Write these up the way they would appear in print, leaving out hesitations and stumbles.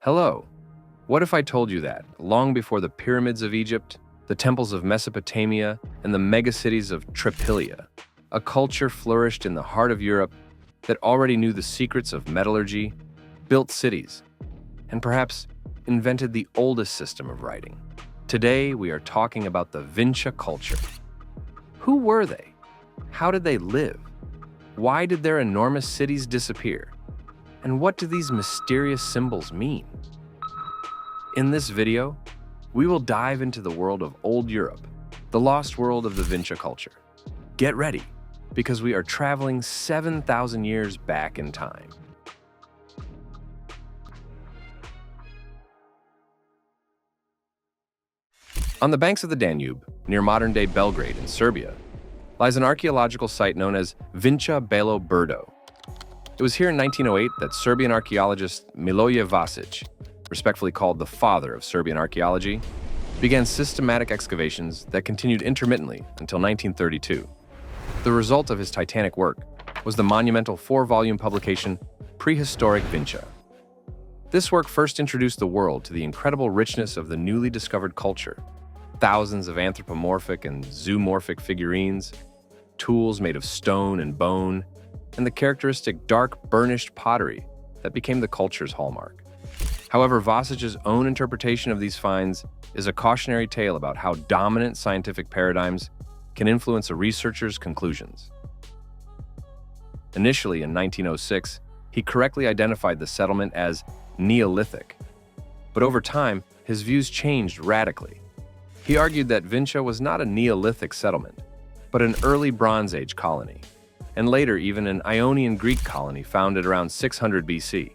Hello. What if I told you that, long before the pyramids of Egypt, the temples of Mesopotamia, and the megacities of Tripilia, a culture flourished in the heart of Europe that already knew the secrets of metallurgy, built cities, and perhaps invented the oldest system of writing? Today, we are talking about the Vinca culture. Who were they? How did they live? Why did their enormous cities disappear? And what do these mysterious symbols mean? In this video, we will dive into the world of Old Europe, the lost world of the Vinca culture. Get ready, because we are traveling 7,000 years back in time. On the banks of the Danube, near modern-day Belgrade in Serbia, lies an archaeological site known as Vinca Belo Brdo. It was here in 1908 that Serbian archaeologist Miloje Vasic, respectfully called the father of Serbian archaeology, began systematic excavations that continued intermittently until 1932. The result of his titanic work was the monumental 4-volume publication Prehistoric Vinca. This work first introduced the world to the incredible richness of the newly discovered culture. Thousands of anthropomorphic and zoomorphic figurines, tools made of stone and bone, and the characteristic dark, burnished pottery that became the culture's hallmark. However, Vasic's own interpretation of these finds is a cautionary tale about how dominant scientific paradigms can influence a researcher's conclusions. Initially, in 1906, he correctly identified the settlement as Neolithic, but over time, his views changed radically. He argued that Vinca was not a Neolithic settlement, but an early Bronze Age colony, and later even an Ionian Greek colony founded around 600 BC.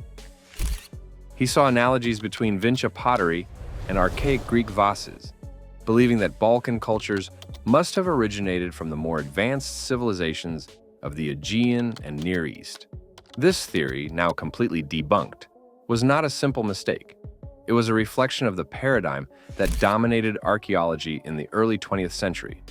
He saw analogies between Vinca pottery and archaic Greek vases, believing that Balkan cultures must have originated from the more advanced civilizations of the Aegean and Near East. This theory, now completely debunked, was not a simple mistake. It was a reflection of the paradigm that dominated archaeology in the early 20th century.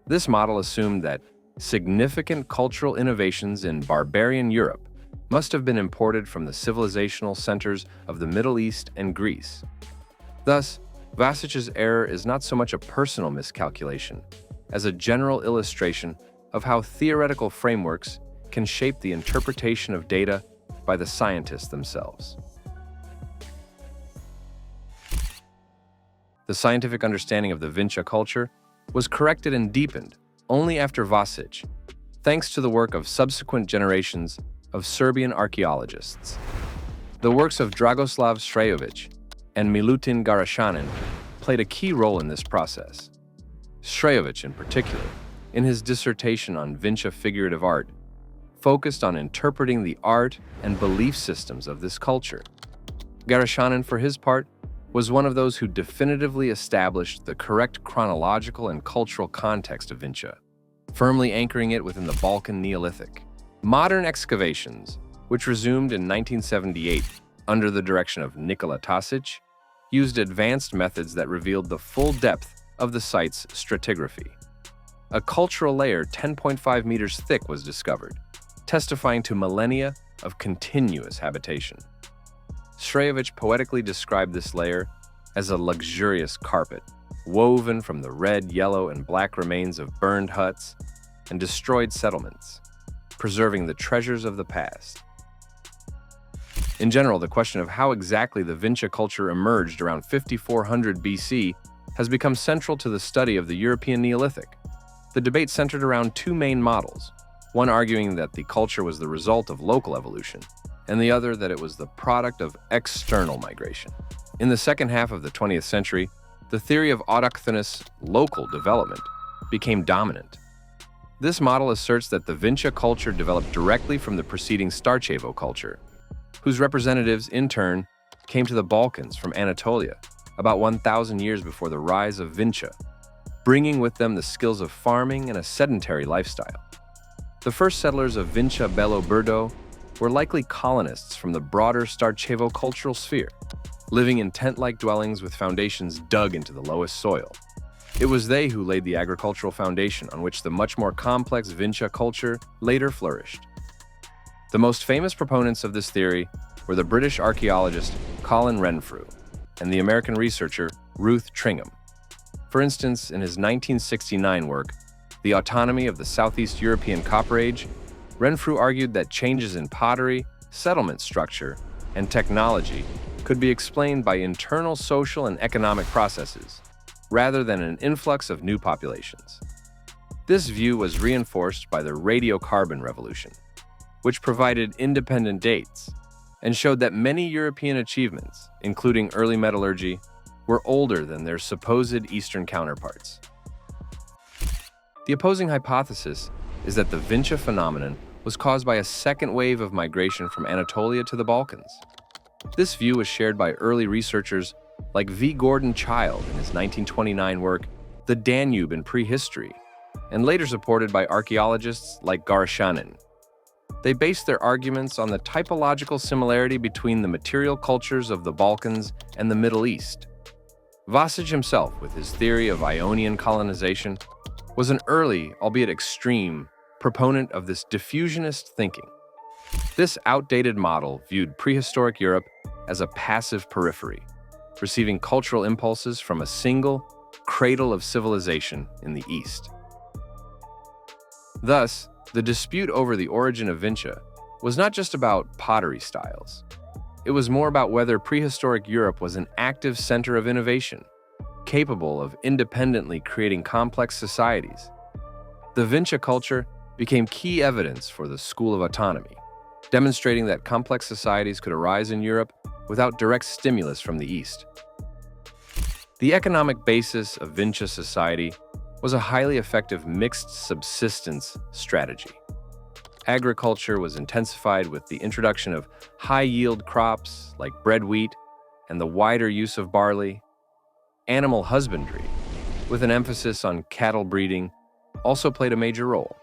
This model assumed that significant cultural innovations in barbarian Europe must have been imported from the civilizational centers of the Middle East and Greece. Thus, Vasic's error is not so much a personal miscalculation as a general illustration of how theoretical frameworks can shape the interpretation of data by the scientists themselves. The scientific understanding of the Vinca culture was corrected and deepened only after Vasic, thanks to the work of subsequent generations of Serbian archaeologists. The works of Dragoslav Srejović and Milutin Garašanin played a key role in this process. Srejović, in particular, in his dissertation on Vinca figurative art, focused on interpreting the art and belief systems of this culture. Garašanin, for his part, was one of those who definitively established the correct chronological and cultural context of Vinca, firmly anchoring it within the Balkan Neolithic. Modern excavations, which resumed in 1978 under the direction of Nikola Tasić, used advanced methods that revealed the full depth of the site's stratigraphy. A cultural layer 10.5 meters thick was discovered, testifying to millennia of continuous habitation. Srejović poetically described this layer as a luxurious carpet, woven from the red, yellow, and black remains of burned huts and destroyed settlements, preserving the treasures of the past. In general, the question of how exactly the Vinca culture emerged around 5400 BC has become central to the study of the European Neolithic. The debate centered around two main models, one arguing that the culture was the result of local evolution, and the other that it was the product of external migration. In the second half of the 20th century, the theory of autochthonous local development became dominant. This model asserts that the Vinca culture developed directly from the preceding Starchevo culture, whose representatives, in turn, came to the Balkans from Anatolia about 1,000 years before the rise of Vinca, bringing with them the skills of farming and a sedentary lifestyle. The first settlers of Vinca Belo Brdo were likely colonists from the broader Starchevo cultural sphere, living in tent-like dwellings with foundations dug into the lowest soil. It was they who laid the agricultural foundation on which the much more complex Vinca culture later flourished. The most famous proponents of this theory were the British archaeologist Colin Renfrew and the American researcher Ruth Tringham. For instance, in his 1969 work, The Autonomy of the Southeast European Copper Age, Renfrew argued that changes in pottery, settlement structure, and technology could be explained by internal social and economic processes, rather than an influx of new populations. This view was reinforced by the radiocarbon revolution, which provided independent dates and showed that many European achievements, including early metallurgy, were older than their supposed Eastern counterparts. The opposing hypothesis is that the Vinca phenomenon was caused by a second wave of migration from Anatolia to the Balkans. This view was shared by early researchers like V. Gordon Childe in his 1929 work, The Danube in Prehistory, and later supported by archaeologists like Garshanin. They based their arguments on the typological similarity between the material cultures of the Balkans and the Middle East. Vasich himself, with his theory of Ionian colonization, was an early, albeit extreme, proponent of this diffusionist thinking. This outdated model viewed prehistoric Europe as a passive periphery, receiving cultural impulses from a single cradle of civilization in the East. Thus, the dispute over the origin of Vinca was not just about pottery styles. It was more about whether prehistoric Europe was an active center of innovation, capable of independently creating complex societies. The Vinca culture became key evidence for the school of autonomy, demonstrating that complex societies could arise in Europe without direct stimulus from the East. The economic basis of Vinca society was a highly effective mixed subsistence strategy. Agriculture was intensified with the introduction of high-yield crops like bread wheat and the wider use of barley. Animal husbandry, with an emphasis on cattle breeding, also played a major role.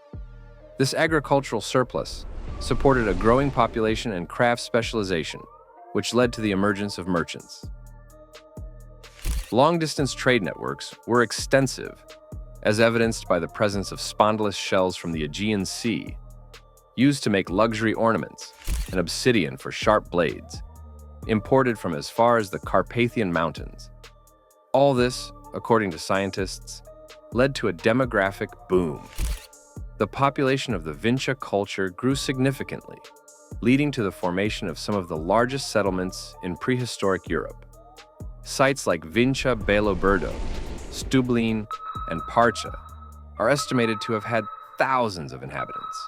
This agricultural surplus supported a growing population and craft specialization, which led to the emergence of merchants. Long-distance trade networks were extensive, as evidenced by the presence of spondylus shells from the Aegean Sea, used to make luxury ornaments, and obsidian for sharp blades, imported from as far as the Carpathian Mountains. All this, according to scientists, led to a demographic boom. The population of the Vinca culture grew significantly, leading to the formation of some of the largest settlements in prehistoric Europe. Sites like Vinca Belo Berdo, Stublin, and Parcha are estimated to have had thousands of inhabitants.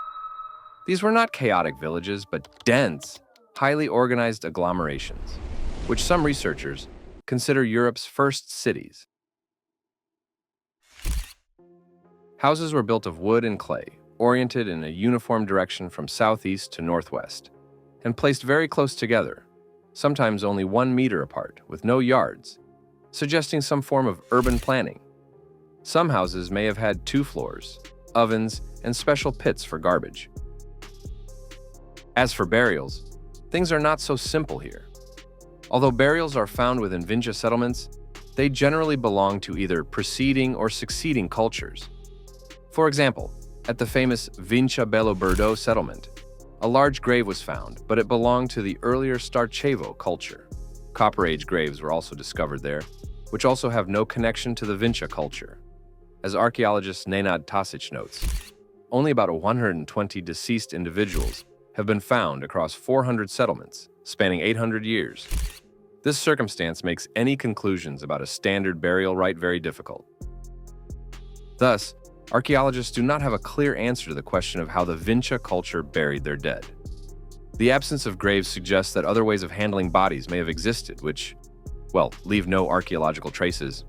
These were not chaotic villages, but dense, highly organized agglomerations, which some researchers consider Europe's first cities. Houses were built of wood and clay, oriented in a uniform direction from southeast to northwest, and placed very close together, sometimes only 1 meter apart, with no yards, suggesting some form of urban planning. Some houses may have had 2 floors, ovens, and special pits for garbage. As for burials, things are not so simple here. Although burials are found within Vinca settlements, they generally belong to either preceding or succeeding cultures. For example, at the famous Vinca Belo Berdo settlement, a large grave was found, but it belonged to the earlier Starcevo culture. Copper Age graves were also discovered there, which also have no connection to the Vinca culture. As archaeologist Nenad Tasic notes, only about 120 deceased individuals have been found across 400 settlements, spanning 800 years. This circumstance makes any conclusions about a standard burial rite very difficult. Thus, archaeologists do not have a clear answer to the question of how the Vinca culture buried their dead. The absence of graves suggests that other ways of handling bodies may have existed, which, well, leave no archaeological traces.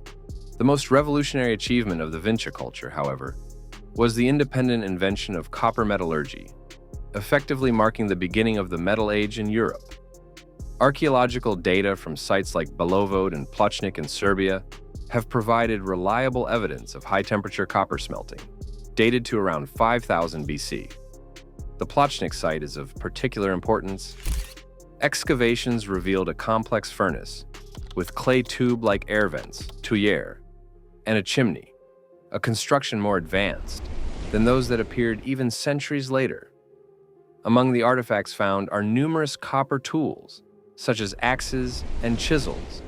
The most revolutionary achievement of the Vinca culture, however, was the independent invention of copper metallurgy, effectively marking the beginning of the Metal Age in Europe. Archaeological data from sites like Belovod and Plochnik in Serbia have provided reliable evidence of high-temperature copper smelting, dated to around 5000 BC. The Plochnik site is of particular importance. Excavations revealed a complex furnace with clay tube-like air vents, tuyere, and a chimney, a construction more advanced than those that appeared even centuries later. Among the artifacts found are numerous copper tools, such as axes and chisels.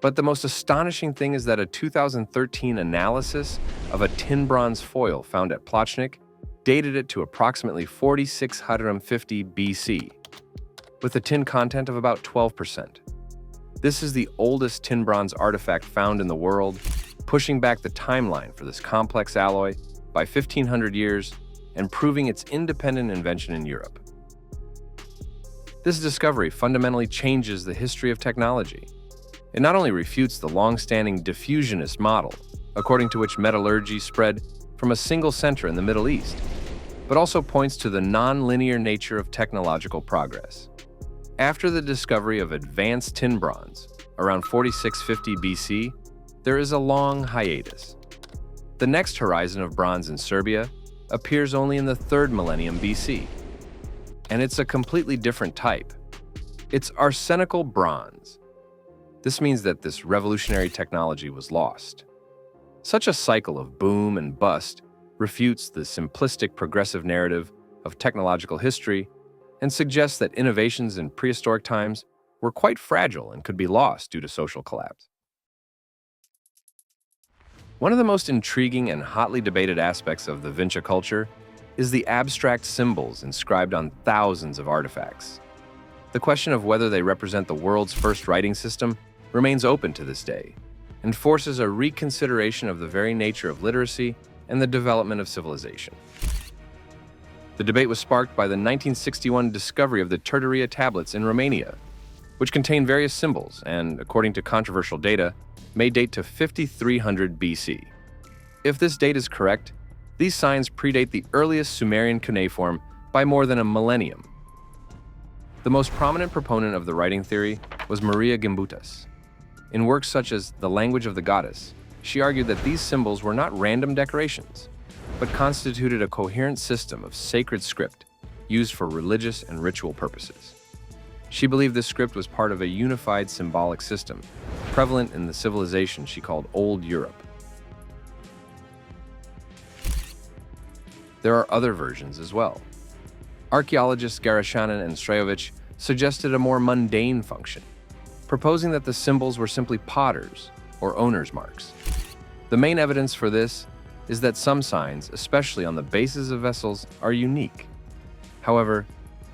But the most astonishing thing is that a 2013 analysis of a tin bronze foil found at Plochnik dated it to approximately 4650 BC, with a tin content of about 12%. This is the oldest tin bronze artifact found in the world, pushing back the timeline for this complex alloy by 1500 years and proving its independent invention in Europe. This discovery fundamentally changes the history of technology. It not only refutes the long-standing diffusionist model, according to which metallurgy spread from a single center in the Middle East, but also points to the non-linear nature of technological progress. After the discovery of advanced tin bronze, around 4650 BC, there is a long hiatus. The next horizon of bronze in Serbia appears only in the 3rd millennium BC, and it's a completely different type. It's arsenical bronze. This means that this revolutionary technology was lost. Such a cycle of boom and bust refutes the simplistic progressive narrative of technological history and suggests that innovations in prehistoric times were quite fragile and could be lost due to social collapse. One of the most intriguing and hotly debated aspects of the Vinca culture is the abstract symbols inscribed on thousands of artifacts. The question of whether they represent the world's first writing system remains open to this day and forces a reconsideration of the very nature of literacy and the development of civilization. The debate was sparked by the 1961 discovery of the Târtăria tablets in Romania, which contain various symbols and, according to controversial data, may date to 5300 BC. If this date is correct, these signs predate the earliest Sumerian cuneiform by more than a millennium. The most prominent proponent of the writing theory was Maria Gimbutas. In works such as The Language of the Goddess, she argued that these symbols were not random decorations, but constituted a coherent system of sacred script used for religious and ritual purposes. She believed this script was part of a unified symbolic system, prevalent in the civilization she called Old Europe. There are other versions as well. Archaeologists Garashanin and Strajovic suggested a more mundane function, proposing that the symbols were simply potters or owner's marks. The main evidence for this is that some signs, especially on the bases of vessels, are unique. However,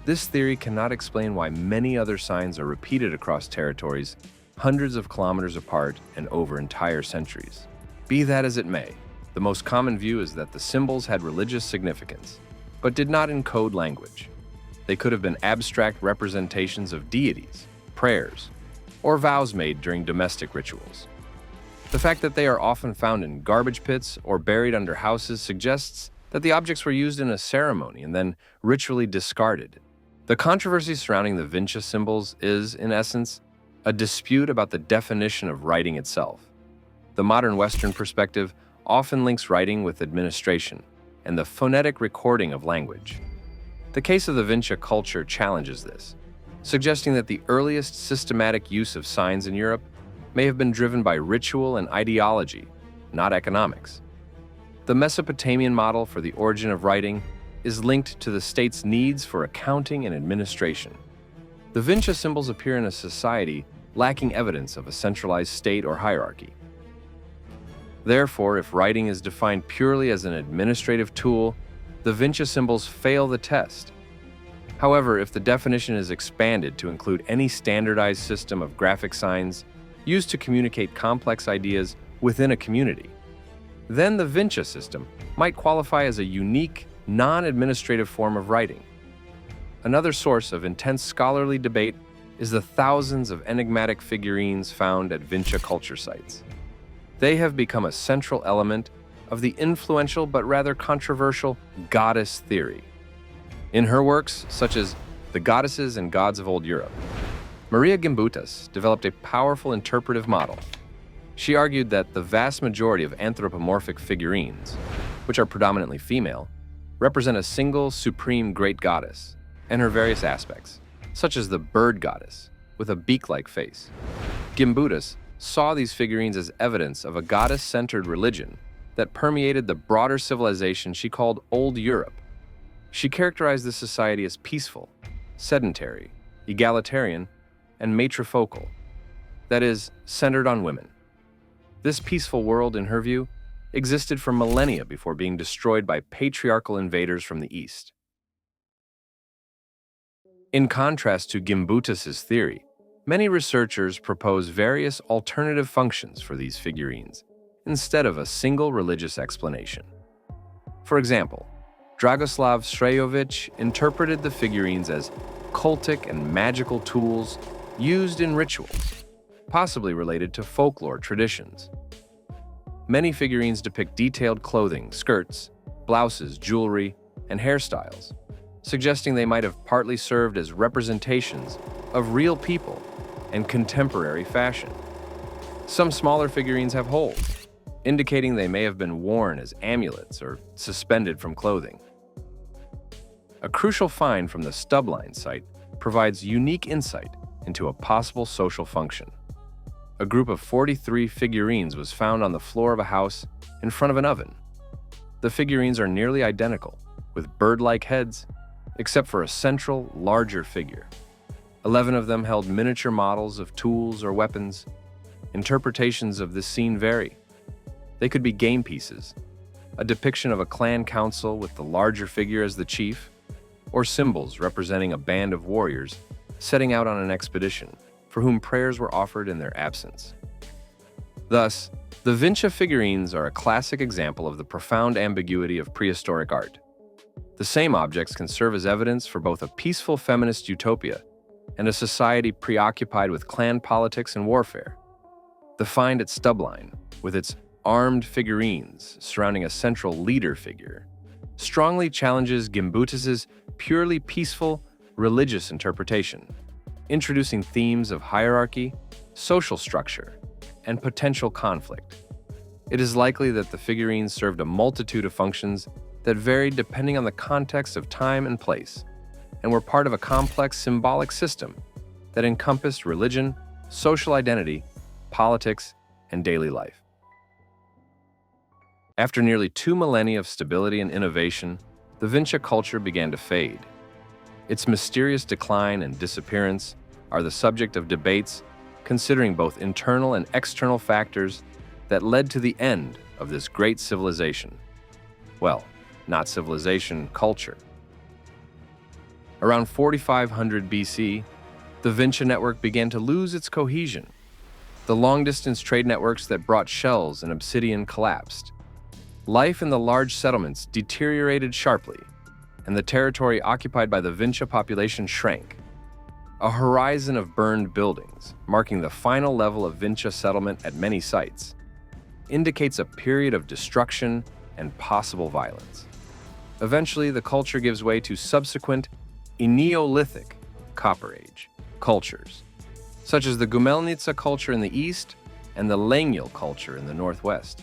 this theory cannot explain why many other signs are repeated across territories hundreds of kilometers apart and over entire centuries. Be that as it may, the most common view is that the symbols had religious significance, but did not encode language. They could have been abstract representations of deities, prayers, or vows made during domestic rituals. The fact that they are often found in garbage pits or buried under houses suggests that the objects were used in a ceremony and then ritually discarded. The controversy surrounding the Vinca symbols is, in essence, a dispute about the definition of writing itself. The modern Western perspective often links writing with administration and the phonetic recording of language. The case of the Vinca culture challenges this, suggesting that the earliest systematic use of signs in Europe may have been driven by ritual and ideology, not economics. The Mesopotamian model for the origin of writing is linked to the state's needs for accounting and administration. The Vinca symbols appear in a society lacking evidence of a centralized state or hierarchy. Therefore, if writing is defined purely as an administrative tool, the Vinca symbols fail the test. However, if the definition is expanded to include any standardized system of graphic signs used to communicate complex ideas within a community, then the Vinca system might qualify as a unique, non-administrative form of writing. Another source of intense scholarly debate is the thousands of enigmatic figurines found at Vinca culture sites. They have become a central element of the influential but rather controversial goddess theory. In her works, such as The Goddesses and Gods of Old Europe, Maria Gimbutas developed a powerful interpretive model. She argued that the vast majority of anthropomorphic figurines, which are predominantly female, represent a single supreme great goddess and her various aspects, such as the bird goddess with a beak-like face. Gimbutas saw these figurines as evidence of a goddess-centered religion that permeated the broader civilization she called Old Europe. She characterized this society as peaceful, sedentary, egalitarian, and matrifocal, that is, centered on women. This peaceful world, in her view, existed for millennia before being destroyed by patriarchal invaders from the East. In contrast to Gimbutas's theory, many researchers propose various alternative functions for these figurines, instead of a single religious explanation. For example, Dragoslav Srejović interpreted the figurines as cultic and magical tools used in rituals, possibly related to folklore traditions. Many figurines depict detailed clothing, skirts, blouses, jewelry, and hairstyles, suggesting they might have partly served as representations of real people and contemporary fashion. Some smaller figurines have holes, indicating they may have been worn as amulets or suspended from clothing. A crucial find from the Stubline site provides unique insight into a possible social function. A group of 43 figurines was found on the floor of a house in front of an oven. The figurines are nearly identical, with bird-like heads, except for a central, larger figure. 11 of them held miniature models of tools or weapons. Interpretations of this scene vary. They could be game pieces, a depiction of a clan council with the larger figure as the chief, or symbols representing a band of warriors setting out on an expedition, for whom prayers were offered in their absence. Thus, the Vinca figurines are a classic example of the profound ambiguity of prehistoric art. The same objects can serve as evidence for both a peaceful feminist utopia and a society preoccupied with clan politics and warfare. The find at Stubline, with its armed figurines surrounding a central leader figure, strongly challenges Gimbutas's purely peaceful, religious interpretation, introducing themes of hierarchy, social structure, and potential conflict. It is likely that the figurines served a multitude of functions that varied depending on the context of time and place, and were part of a complex symbolic system that encompassed religion, social identity, politics, and daily life. After nearly 2 millennia of stability and innovation, the Vinca culture began to fade. Its mysterious decline and disappearance are the subject of debates considering both internal and external factors that led to the end of this great civilization. Well, not civilization, culture. Around 4500 BC, the Vinca network began to lose its cohesion. The long-distance trade networks that brought shells and obsidian collapsed. Life in the large settlements deteriorated sharply, and the territory occupied by the Vinca population shrank. A horizon of burned buildings, marking the final level of Vinca settlement at many sites, indicates a period of destruction and possible violence. Eventually, the culture gives way to subsequent Neolithic Copper Age cultures, such as the Gumelnica culture in the east and the Lengyel culture in the northwest.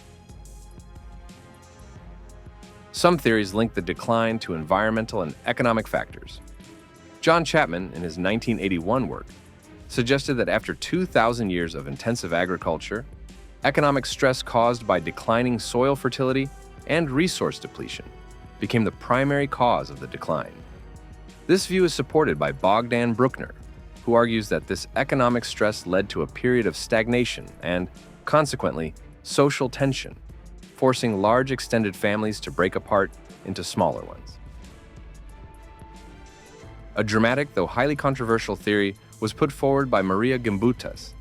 Some theories link the decline to environmental and economic factors. John Chapman, in his 1981 work, suggested that after 2,000 years of intensive agriculture, economic stress caused by declining soil fertility and resource depletion became the primary cause of the decline. This view is supported by Bogdan Bruckner, who argues that this economic stress led to a period of stagnation and, consequently, social tension, forcing large extended families to break apart into smaller ones. A dramatic, though highly controversial theory was put forward by Maria Gimbutas.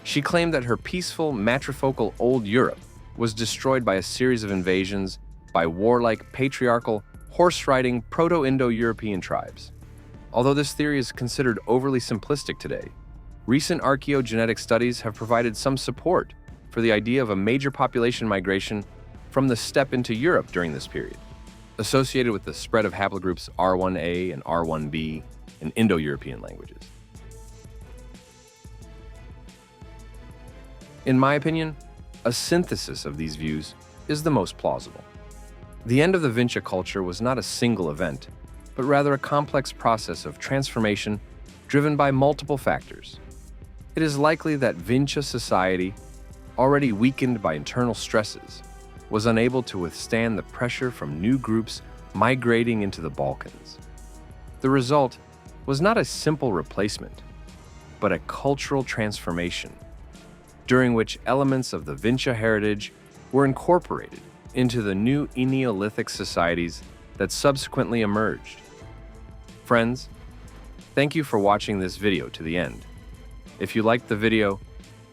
She claimed that her peaceful, matrifocal Old Europe was destroyed by a series of invasions by warlike, patriarchal, horse-riding Proto-Indo-European tribes. Although this theory is considered overly simplistic today, recent archaeogenetic studies have provided some support for the idea of a major population migration from the steppe into Europe during this period, associated with the spread of haplogroups R1a and R1b in Indo-European languages. In my opinion, a synthesis of these views is the most plausible. The end of the Vinca culture was not a single event, but rather a complex process of transformation driven by multiple factors. It is likely that Vinca society, already weakened by internal stresses, was unable to withstand the pressure from new groups migrating into the Balkans. The result was not a simple replacement, but a cultural transformation, during which elements of the Vinca heritage were incorporated into the new Neolithic societies that subsequently emerged. Friends, thank you for watching this video to the end. If you liked the video,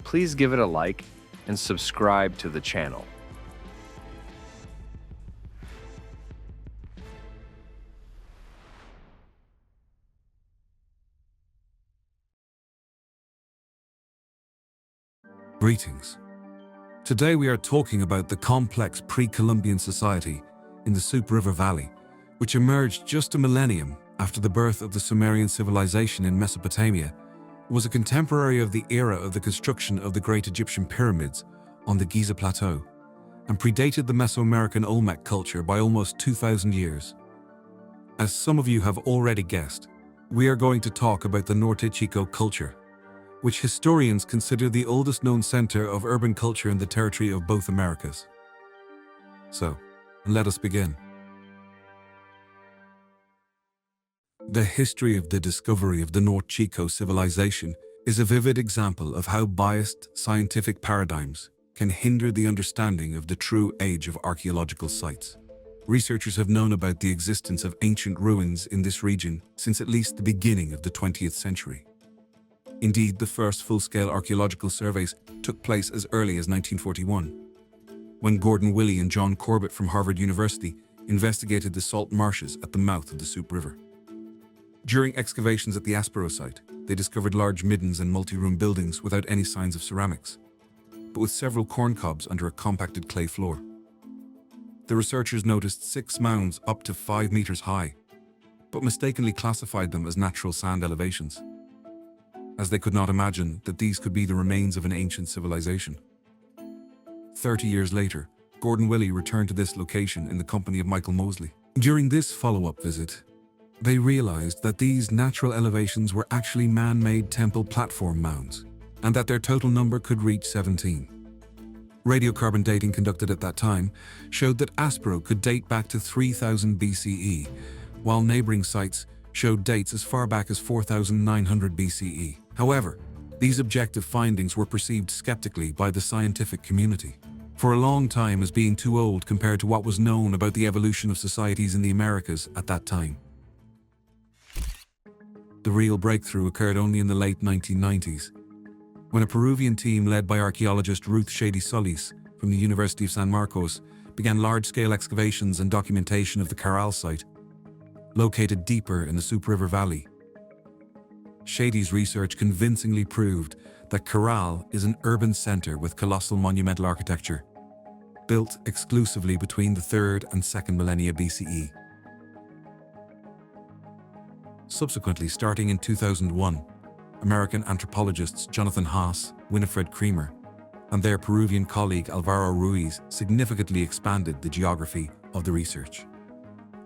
please give it a like and subscribe to the channel. Greetings. Today we are talking about the complex pre-Columbian society in the Soup River Valley, which emerged just a millennium after the birth of the Sumerian civilization in Mesopotamia, was a contemporary of the era of the construction of the great Egyptian pyramids on the Giza Plateau, and predated the Mesoamerican Olmec culture by almost 2,000 years. As some of you have already guessed, we are going to talk about the Norte Chico culture, which historians consider the oldest known center of urban culture in the territory of both Americas. So, let us begin. The history of the discovery of the Norte Chico civilization is a vivid example of how biased scientific paradigms can hinder the understanding of the true age of archaeological sites. Researchers have known about the existence of ancient ruins in this region since at least the beginning of the 20th century. Indeed, the first full-scale archaeological surveys took place as early as 1941, when Gordon Willey and John Corbett from Harvard University investigated the salt marshes at the mouth of the Soup River. During excavations at the Aspero site, they discovered large middens and multi-room buildings without any signs of ceramics, but with several corn cobs under a compacted clay floor. The researchers noticed 6 mounds up to 5 meters high, but mistakenly classified them as natural sand elevations, as they could not imagine that these could be the remains of an ancient civilization. 30 years later, Gordon Willey returned to this location in the company of Michael Mosley. During this follow-up visit, they realized that these natural elevations were actually man-made temple platform mounds, and that their total number could reach 17. Radiocarbon dating conducted at that time showed that Aspero could date back to 3000 BCE, while neighboring sites showed dates as far back as 4900 BCE. However, these objective findings were perceived skeptically by the scientific community for a long time as being too old compared to what was known about the evolution of societies in the Americas at that time. The real breakthrough occurred only in the late 1990s, when a Peruvian team led by archaeologist Ruth Shady Solis from the University of San Marcos began large-scale excavations and documentation of the Caral site, located deeper in the Soup River Valley. Shady's research convincingly proved that Caral is an urban center with colossal monumental architecture, built exclusively between the 3rd and 2nd millennia BCE. Subsequently, starting in 2001, American anthropologists Jonathan Haas, Winifred Creamer, and their Peruvian colleague Alvaro Ruiz significantly expanded the geography of the research.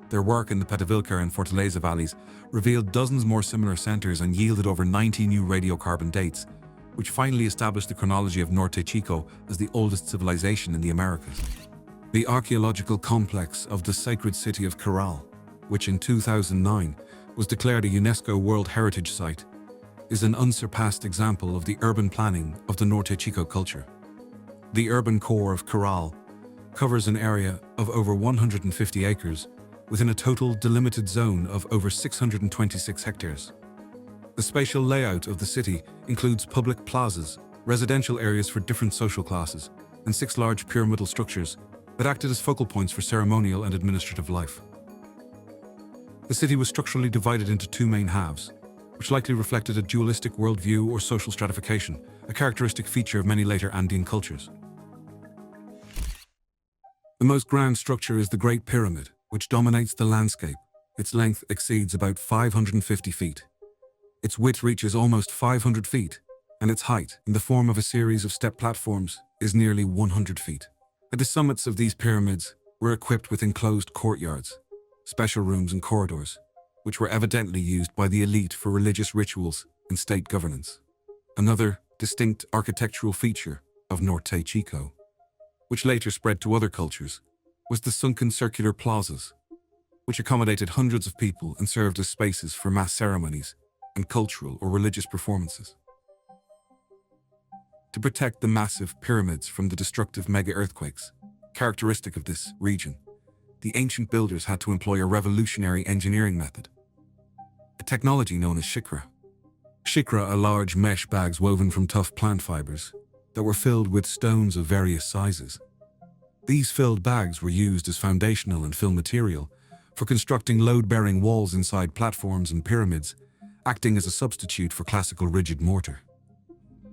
Their work in the Petavilca and Fortaleza valleys revealed dozens more similar centers and yielded over 90 new radiocarbon dates, which finally established the chronology of Norte Chico as the oldest civilization in the Americas. The archaeological complex of the sacred city of Caral, which in 2009 was declared a UNESCO World Heritage Site, is an unsurpassed example of the urban planning of the Norte Chico culture. The urban core of Caral covers an area of over 150 acres, within a total delimited zone of over 626 hectares. The spatial layout of the city includes public plazas, residential areas for different social classes, and 6 large pyramidal structures that acted as focal points for ceremonial and administrative life. The city was structurally divided into 2 main halves, which likely reflected a dualistic worldview or social stratification, a characteristic feature of many later Andean cultures. The most grand structure is the Great Pyramid, which dominates the landscape. Its length exceeds about 550 feet. Its width reaches almost 500 feet, and its height, in the form of a series of step platforms, is nearly 100 feet. At the summits of these pyramids were equipped with enclosed courtyards, special rooms and corridors, which were evidently used by the elite for religious rituals and state governance. Another distinct architectural feature of Norte Chico which later spread to other cultures, was the sunken circular plazas, which accommodated hundreds of people and served as spaces for mass ceremonies and cultural or religious performances. To protect the massive pyramids from the destructive mega-earthquakes, characteristic of this region, the ancient builders had to employ a revolutionary engineering method, a technology known as shikra. Shikra are large mesh bags woven from tough plant fibers that were filled with stones of various sizes. These filled bags were used as foundational and fill material for constructing load-bearing walls inside platforms and pyramids, acting as a substitute for classical rigid mortar.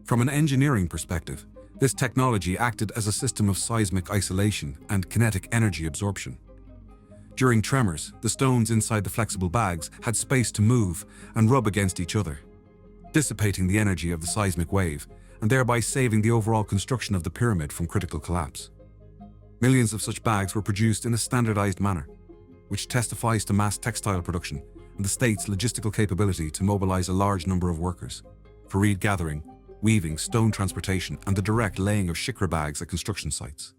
From an engineering perspective, this technology acted as a system of seismic isolation and kinetic energy absorption. During tremors, the stones inside the flexible bags had space to move and rub against each other, dissipating the energy of the seismic wave and thereby saving the overall construction of the pyramid from critical collapse. Millions of such bags were produced in a standardized manner, which testifies to mass textile production and the state's logistical capability to mobilize a large number of workers for reed gathering, weaving, stone transportation, and the direct laying of shikra bags at construction sites.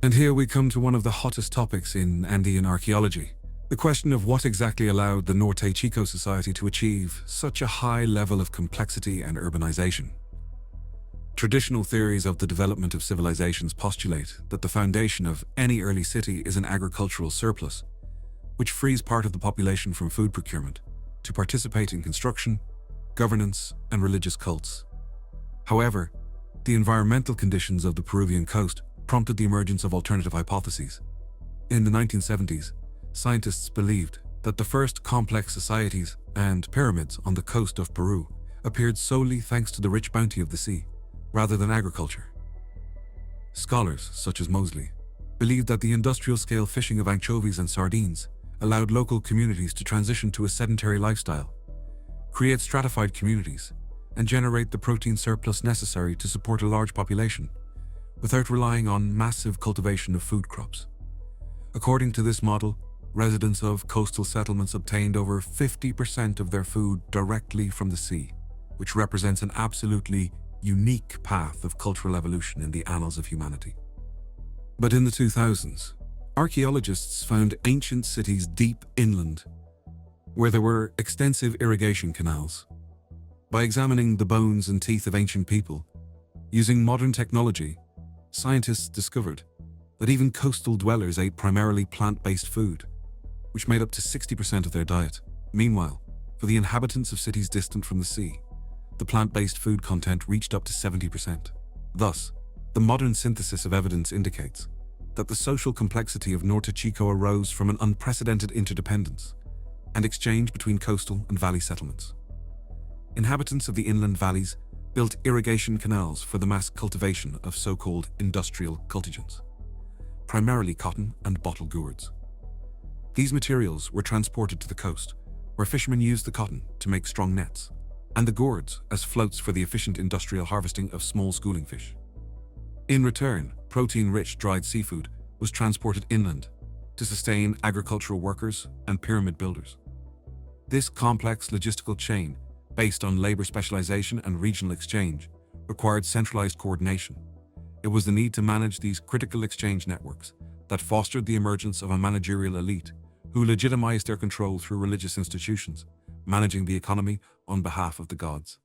And here we come to one of the hottest topics in Andean archaeology, the question of what exactly allowed the Norte Chico society to achieve such a high level of complexity and urbanization. Traditional theories of the development of civilizations postulate that the foundation of any early city is an agricultural surplus, which frees part of the population from food procurement to participate in construction, governance, and religious cults. However, the environmental conditions of the Peruvian coast prompted the emergence of alternative hypotheses. In the 1970s, scientists believed that the first complex societies and pyramids on the coast of Peru appeared solely thanks to the rich bounty of the sea, rather than agriculture. Scholars, such as Mosley, believed that the industrial-scale fishing of anchovies and sardines allowed local communities to transition to a sedentary lifestyle, create stratified communities, and generate the protein surplus necessary to support a large population, without relying on massive cultivation of food crops. According to this model, residents of coastal settlements obtained over 50% of their food directly from the sea, which represents an absolutely unique path of cultural evolution in the annals of humanity. But in the 2000s, archaeologists found ancient cities deep inland, where there were extensive irrigation canals. By examining the bones and teeth of ancient people, using modern technology, scientists discovered that even coastal dwellers ate primarily plant-based food, which made up to 60% of their diet. Meanwhile, for the inhabitants of cities distant from the sea, the plant-based food content reached up to 70%. Thus, the modern synthesis of evidence indicates that the social complexity of Norte Chico arose from an unprecedented interdependence and exchange between coastal and valley settlements. Inhabitants of the inland valleys built irrigation canals for the mass cultivation of so-called industrial cultigens, primarily cotton and bottle gourds. These materials were transported to the coast, where fishermen used the cotton to make strong nets, and the gourds as floats for the efficient industrial harvesting of small schooling fish. In return, protein-rich dried seafood was transported inland to sustain agricultural workers and pyramid builders. This complex logistical chain, based on labor specialization and regional exchange, required centralized coordination. It was the need to manage these critical exchange networks that fostered the emergence of a managerial elite who legitimized their control through religious institutions, managing the economy on behalf of the gods.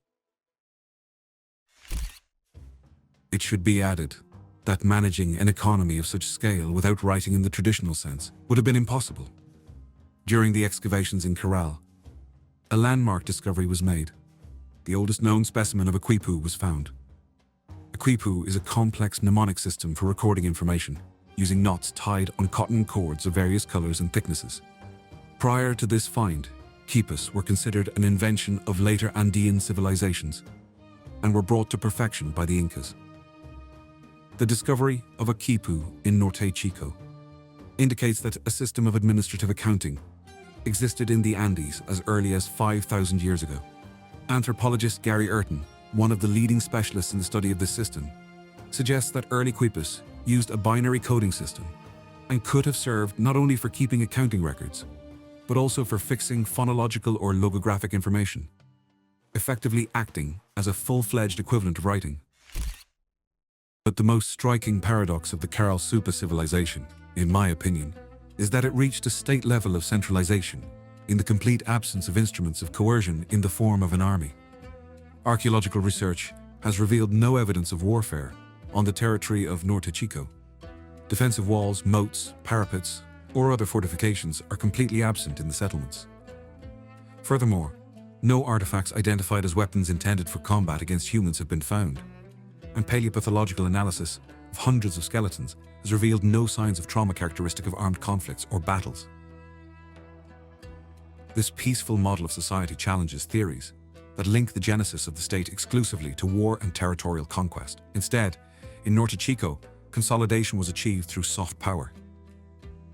It should be added that managing an economy of such scale without writing in the traditional sense would have been impossible. During the excavations in Corral, a landmark discovery was made. The oldest known specimen of a quipu was found. A quipu is a complex mnemonic system for recording information, using knots tied on cotton cords of various colors and thicknesses. Prior to this find, quipus were considered an invention of later Andean civilizations and were brought to perfection by the Incas. The discovery of a quipu in Norte Chico indicates that a system of administrative accounting existed in the Andes as early as 5,000 years ago. Anthropologist Gary Urton, one of the leading specialists in the study of this system, suggests that early quipus used a binary coding system and could have served not only for keeping accounting records, but also for fixing phonological or logographic information, effectively acting as a full-fledged equivalent of writing. But the most striking paradox of the Caral Super civilization, in my opinion, is that it reached a state level of centralization in the complete absence of instruments of coercion in the form of an army. Archaeological research has revealed no evidence of warfare on the territory of Norte Chico. Defensive walls, moats, parapets, or other fortifications are completely absent in the settlements. Furthermore, no artifacts identified as weapons intended for combat against humans have been found, and paleopathological analysis of hundreds of skeletons has revealed no signs of trauma characteristic of armed conflicts or battles. This peaceful model of society challenges theories that link the genesis of the state exclusively to war and territorial conquest. Instead, in Norte Chico, consolidation was achieved through soft power.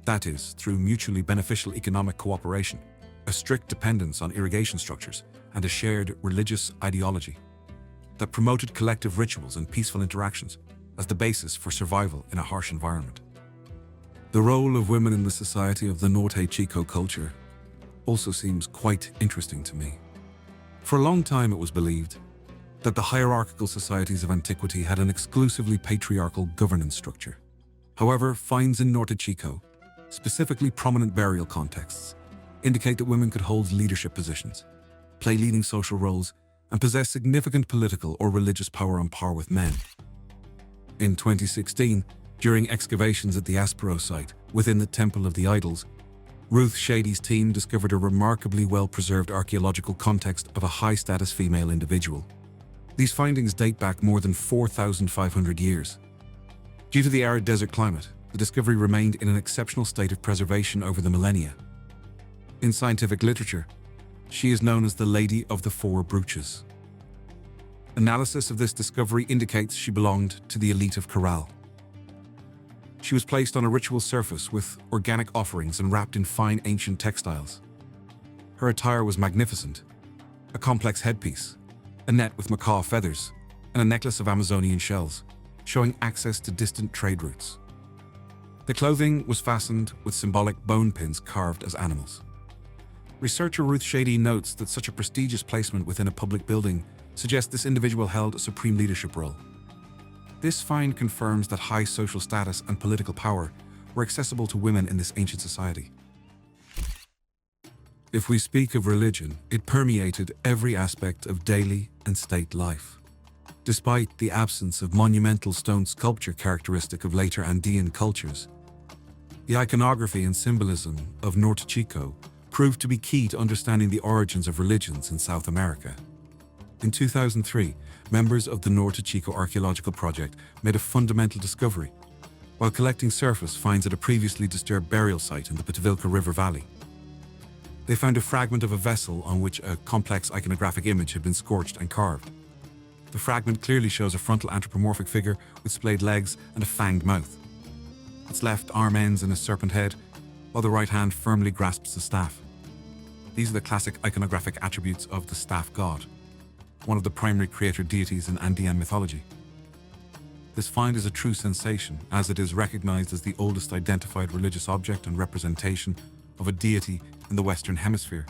That is, through mutually beneficial economic cooperation, a strict dependence on irrigation structures, and a shared religious ideology that promoted collective rituals and peaceful interactions as the basis for survival in a harsh environment. The role of women in the society of the Norte Chico culture also seems quite interesting to me. For a long time it was believed that the hierarchical societies of antiquity had an exclusively patriarchal governance structure. However, finds in Norte Chico, specifically prominent burial contexts, indicate that women could hold leadership positions, play leading social roles, and possess significant political or religious power on par with men. In 2016, during excavations at the Aspero site within the Temple of the Idols, Ruth Shady's team discovered a remarkably well-preserved archaeological context of a high-status female individual. These findings date back more than 4,500 years. Due to the arid desert climate, the discovery remained in an exceptional state of preservation over the millennia. In scientific literature, she is known as the Lady of the Four Brooches. Analysis of this discovery indicates she belonged to the elite of Caral. She was placed on a ritual surface with organic offerings and wrapped in fine ancient textiles. Her attire was magnificent: a complex headpiece, a net with macaw feathers, and a necklace of Amazonian shells, showing access to distant trade routes. The clothing was fastened with symbolic bone pins carved as animals. Researcher Ruth Shady notes that such a prestigious placement within a public building suggests this individual held a supreme leadership role. This find confirms that high social status and political power were accessible to women in this ancient society. If we speak of religion, it permeated every aspect of daily and state life. Despite the absence of monumental stone sculpture characteristic of later Andean cultures, the iconography and symbolism of Norte Chico proved to be key to understanding the origins of religions in South America. In 2003, members of the Norte Chico Archaeological Project made a fundamental discovery while collecting surface finds at a previously disturbed burial site in the Patavilca River Valley. They found a fragment of a vessel on which a complex iconographic image had been scorched and carved. The fragment clearly shows a frontal anthropomorphic figure with splayed legs and a fanged mouth. Its left arm ends in a serpent head, while the right hand firmly grasps the staff. These are the classic iconographic attributes of the staff god, one of the primary creator deities in Andean mythology. This find is a true sensation, as it is recognized as the oldest identified religious object and representation of a deity in the Western Hemisphere,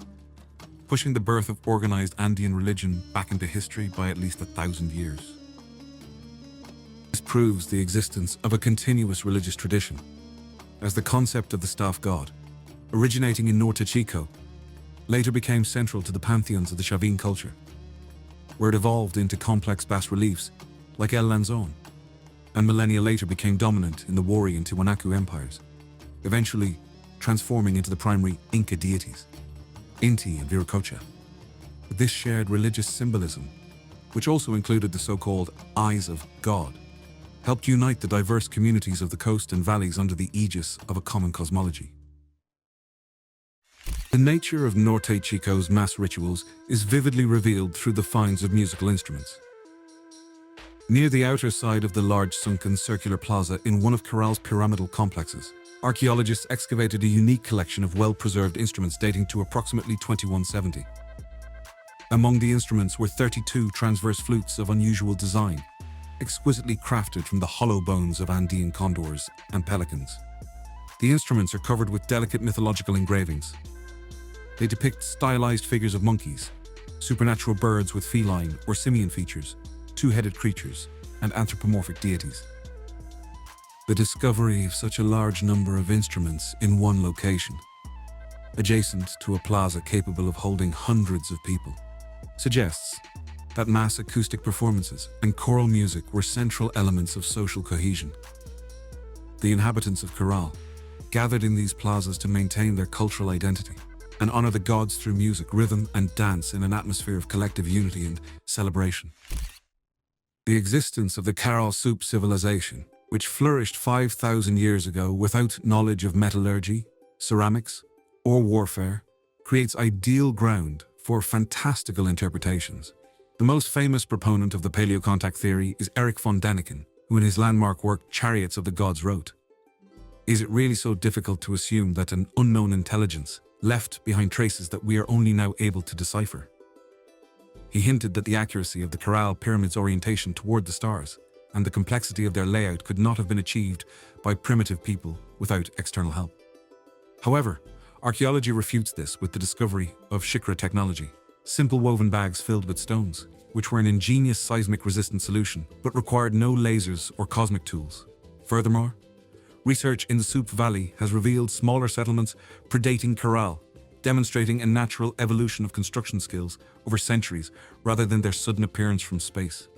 pushing the birth of organized Andean religion back into history by at least 1,000 years. This proves the existence of a continuous religious tradition, as the concept of the staff god, originating in Norte Chico, later became central to the pantheons of the Chavin culture, where it evolved into complex bas-reliefs like El Lanzón, and millennia later became dominant in the Wari and Tiwanaku empires, eventually transforming into the primary Inca deities, Inti and Viracocha. This shared religious symbolism, which also included the so-called Eyes of God, helped unite the diverse communities of the coast and valleys under the aegis of a common cosmology. The nature of Norte Chico's mass rituals is vividly revealed through the finds of musical instruments. Near the outer side of the large sunken circular plaza in one of Caral's pyramidal complexes, archaeologists excavated a unique collection of well-preserved instruments dating to approximately 2170. Among the instruments were 32 transverse flutes of unusual design, exquisitely crafted from the hollow bones of Andean condors and pelicans. The instruments are covered with delicate mythological engravings. They depict stylized figures of monkeys, supernatural birds with feline or simian features, two-headed creatures, and anthropomorphic deities. The discovery of such a large number of instruments in one location, adjacent to a plaza capable of holding hundreds of people, suggests that mass acoustic performances and choral music were central elements of social cohesion. The inhabitants of Corral gathered in these plazas to maintain their cultural identity and honor the gods through music, rhythm, and dance in an atmosphere of collective unity and celebration. The existence of the Caral Soup civilization, which flourished 5,000 years ago without knowledge of metallurgy, ceramics, or warfare, creates ideal ground for fantastical interpretations. The most famous proponent of the paleocontact theory is Erich von Däniken, who in his landmark work Chariots of the Gods wrote, "Is it really so difficult to assume that an unknown intelligence left behind traces that we are only now able to decipher?" He hinted that the accuracy of the Corral pyramids' orientation toward the stars and the complexity of their layout could not have been achieved by primitive people without external help. However, archaeology refutes this with the discovery of shikra technology, simple woven bags filled with stones, which were an ingenious seismic-resistant solution but required no lasers or cosmic tools. Furthermore, research in the Soup Valley has revealed smaller settlements predating Corral, demonstrating a natural evolution of construction skills over centuries rather than their sudden appearance from space.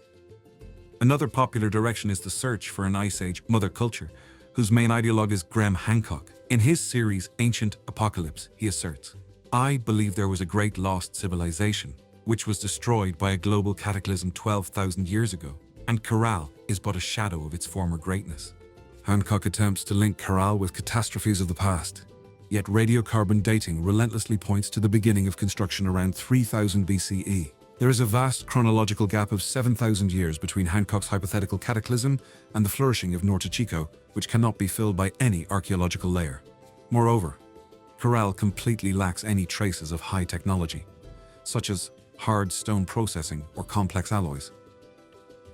Another popular direction is the search for an Ice Age mother culture, whose main ideologue is Graham Hancock. In his series Ancient Apocalypse, he asserts, "I believe there was a great lost civilization, which was destroyed by a global cataclysm 12,000 years ago, and Corral is but a shadow of its former greatness." Hancock attempts to link Corral with catastrophes of the past, yet radiocarbon dating relentlessly points to the beginning of construction around 3000 BCE. There is a vast chronological gap of 7,000 years between Hancock's hypothetical cataclysm and the flourishing of Norte Chico, which cannot be filled by any archaeological layer. Moreover, Corral completely lacks any traces of high technology, such as hard stone processing or complex alloys.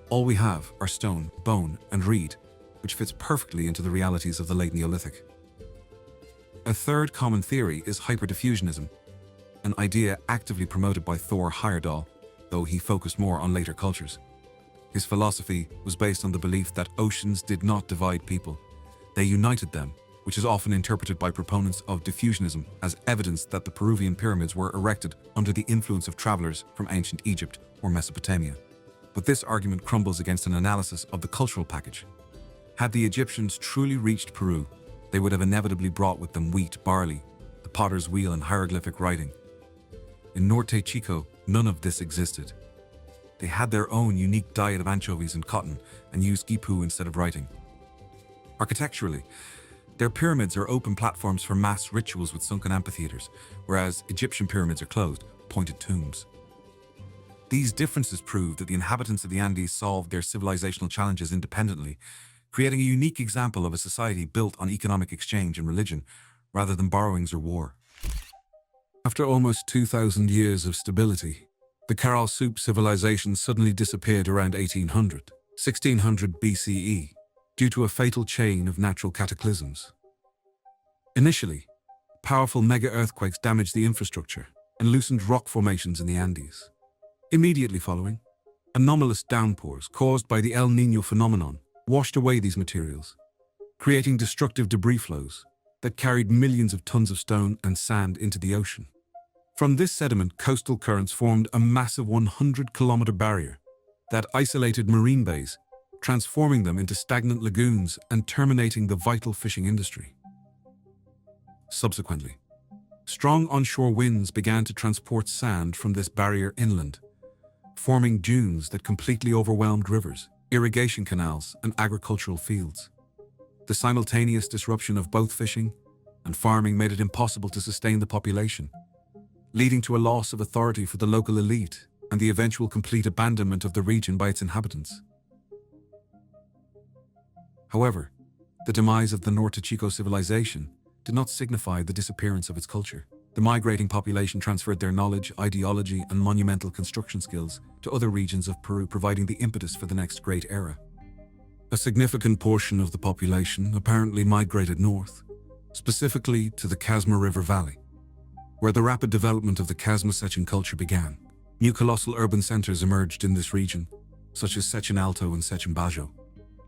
All we have are stone, bone, and reed, which fits perfectly into the realities of the late Neolithic. A third common theory is hyperdiffusionism, an idea actively promoted by Thor Heyerdahl, though he focused more on later cultures. His philosophy was based on the belief that oceans did not divide people, they united them, which is often interpreted by proponents of diffusionism as evidence that the Peruvian pyramids were erected under the influence of travelers from ancient Egypt or Mesopotamia. But this argument crumbles against an analysis of the cultural package. Had the Egyptians truly reached Peru, they would have inevitably brought with them wheat, barley, the potter's wheel, and hieroglyphic writing. In Norte Chico, none of this existed. They had their own unique diet of anchovies and cotton and used qipu instead of writing. Architecturally, their pyramids are open platforms for mass rituals with sunken amphitheaters, whereas Egyptian pyramids are closed, pointed tombs. These differences prove that the inhabitants of the Andes solved their civilizational challenges independently, creating a unique example of a society built on economic exchange and religion, rather than borrowings or war. After almost 2,000 years of stability, the Caral Soup civilization suddenly disappeared around 1800, 1600 BCE, due to a fatal chain of natural cataclysms. Initially, powerful mega-earthquakes damaged the infrastructure and loosened rock formations in the Andes. Immediately following, anomalous downpours caused by the El Niño phenomenon washed away these materials, creating destructive debris flows that carried millions of tons of stone and sand into the ocean. From this sediment, coastal currents formed a massive 100-kilometer barrier that isolated marine bays, transforming them into stagnant lagoons and terminating the vital fishing industry. Subsequently, strong onshore winds began to transport sand from this barrier inland, forming dunes that completely overwhelmed rivers, irrigation canals, and agricultural fields. The simultaneous disruption of both fishing and farming made it impossible to sustain the population, leading to a loss of authority for the local elite and the eventual complete abandonment of the region by its inhabitants. However, the demise of the Norte Chico civilization did not signify the disappearance of its culture. The migrating population transferred their knowledge, ideology, and monumental construction skills to other regions of Peru, providing the impetus for the next great era. A significant portion of the population apparently migrated north, specifically to the Casma River Valley, where the rapid development of the Casma Sechin culture began. New colossal urban centers emerged in this region, such as Sechin Alto and Sechin Bajo.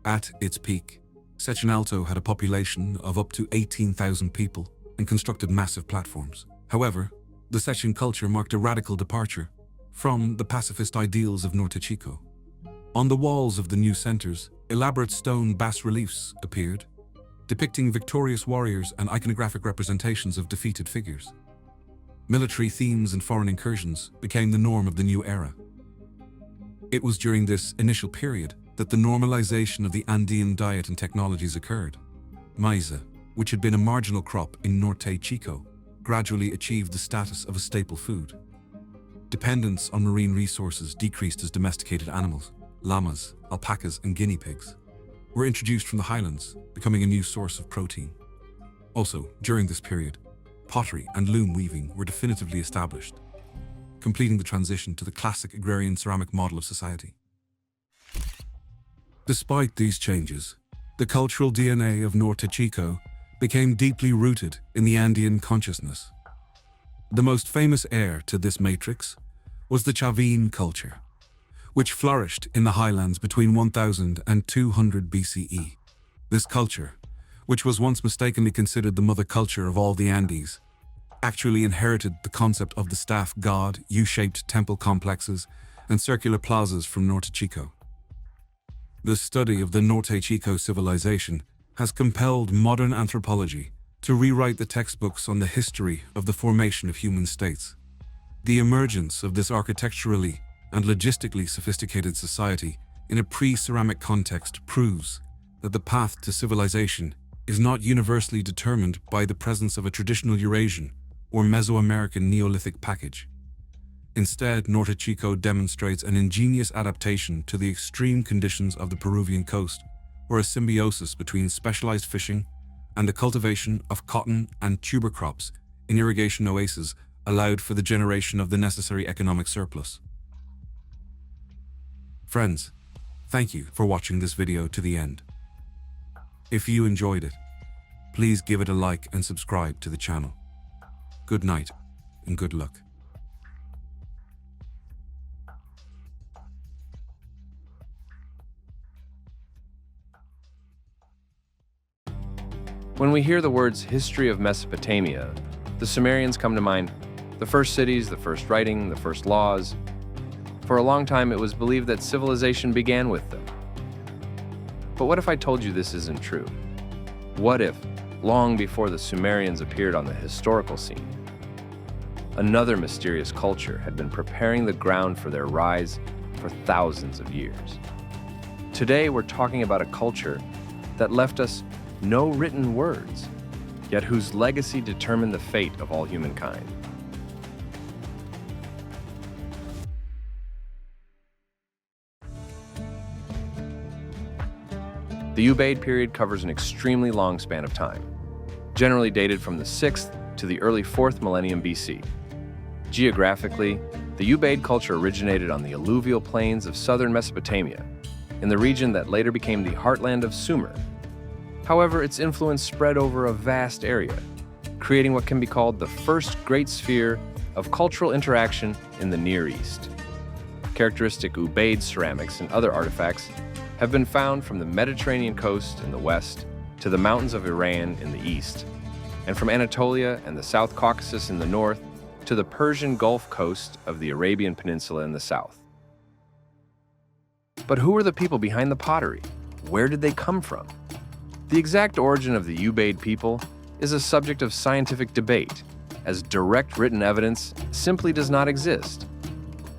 At its peak, Sechin Alto had a population of up to 18,000 people and constructed massive platforms. However, the Sechin culture marked a radical departure from the pacifist ideals of Norte Chico. On the walls of the new centers, elaborate stone bas-reliefs appeared, depicting victorious warriors and iconographic representations of defeated figures. Military themes and foreign incursions became the norm of the new era. It was during this initial period that the normalization of the Andean diet and technologies occurred. Maize, which had been a marginal crop in Norte Chico, gradually achieved the status of a staple food. Dependence on marine resources decreased as domesticated animals, llamas, alpacas, and guinea pigs, were introduced from the highlands, becoming a new source of protein. Also, during this period, pottery and loom weaving were definitively established, completing the transition to the classic agrarian ceramic model of society. Despite these changes, the cultural DNA of Norte Chico became deeply rooted in the Andean consciousness. The most famous heir to this matrix was the Chavin culture, which flourished in the highlands between 1000 and 200 BCE. This culture, which was once mistakenly considered the mother culture of all the Andes, actually inherited the concept of the staff god, U-shaped temple complexes, and circular plazas from Norte Chico. The study of the Norte Chico civilization has compelled modern anthropology to rewrite the textbooks on the history of the formation of human states. The emergence of this architecturally and logistically sophisticated society in a pre-ceramic context proves that the path to civilization is not universally determined by the presence of a traditional Eurasian or Mesoamerican Neolithic package. Instead, Norte Chico demonstrates an ingenious adaptation to the extreme conditions of the Peruvian coast, where a symbiosis between specialized fishing and the cultivation of cotton and tuber crops in irrigation oases allowed for the generation of the necessary economic surplus. Friends, thank you for watching this video to the end. If you enjoyed it, please give it a like and subscribe to the channel. Good night and good luck. When we hear the words history of Mesopotamia, the Sumerians come to mind. The first cities, the first writing, the first laws. For a long time, it was believed that civilization began with them. But what if I told you this isn't true? What if, long before the Sumerians appeared on the historical scene, another mysterious culture had been preparing the ground for their rise for thousands of years? Today, we're talking about a culture that left us no written words, yet whose legacy determined the fate of all humankind. The Ubaid period covers an extremely long span of time, generally dated from the 6th to the early 4th millennium BC. Geographically, the Ubaid culture originated on the alluvial plains of southern Mesopotamia, in the region that later became the heartland of Sumer. However, its influence spread over a vast area, creating what can be called the first great sphere of cultural interaction in the Near East. Characteristic Ubaid ceramics and other artifacts have been found from the Mediterranean coast in the west to the mountains of Iran in the east, and from Anatolia and the South Caucasus in the north to the Persian Gulf coast of the Arabian Peninsula in the south. But who were the people behind the pottery? Where did they come from? The exact origin of the Ubaid people is a subject of scientific debate, as direct written evidence simply does not exist.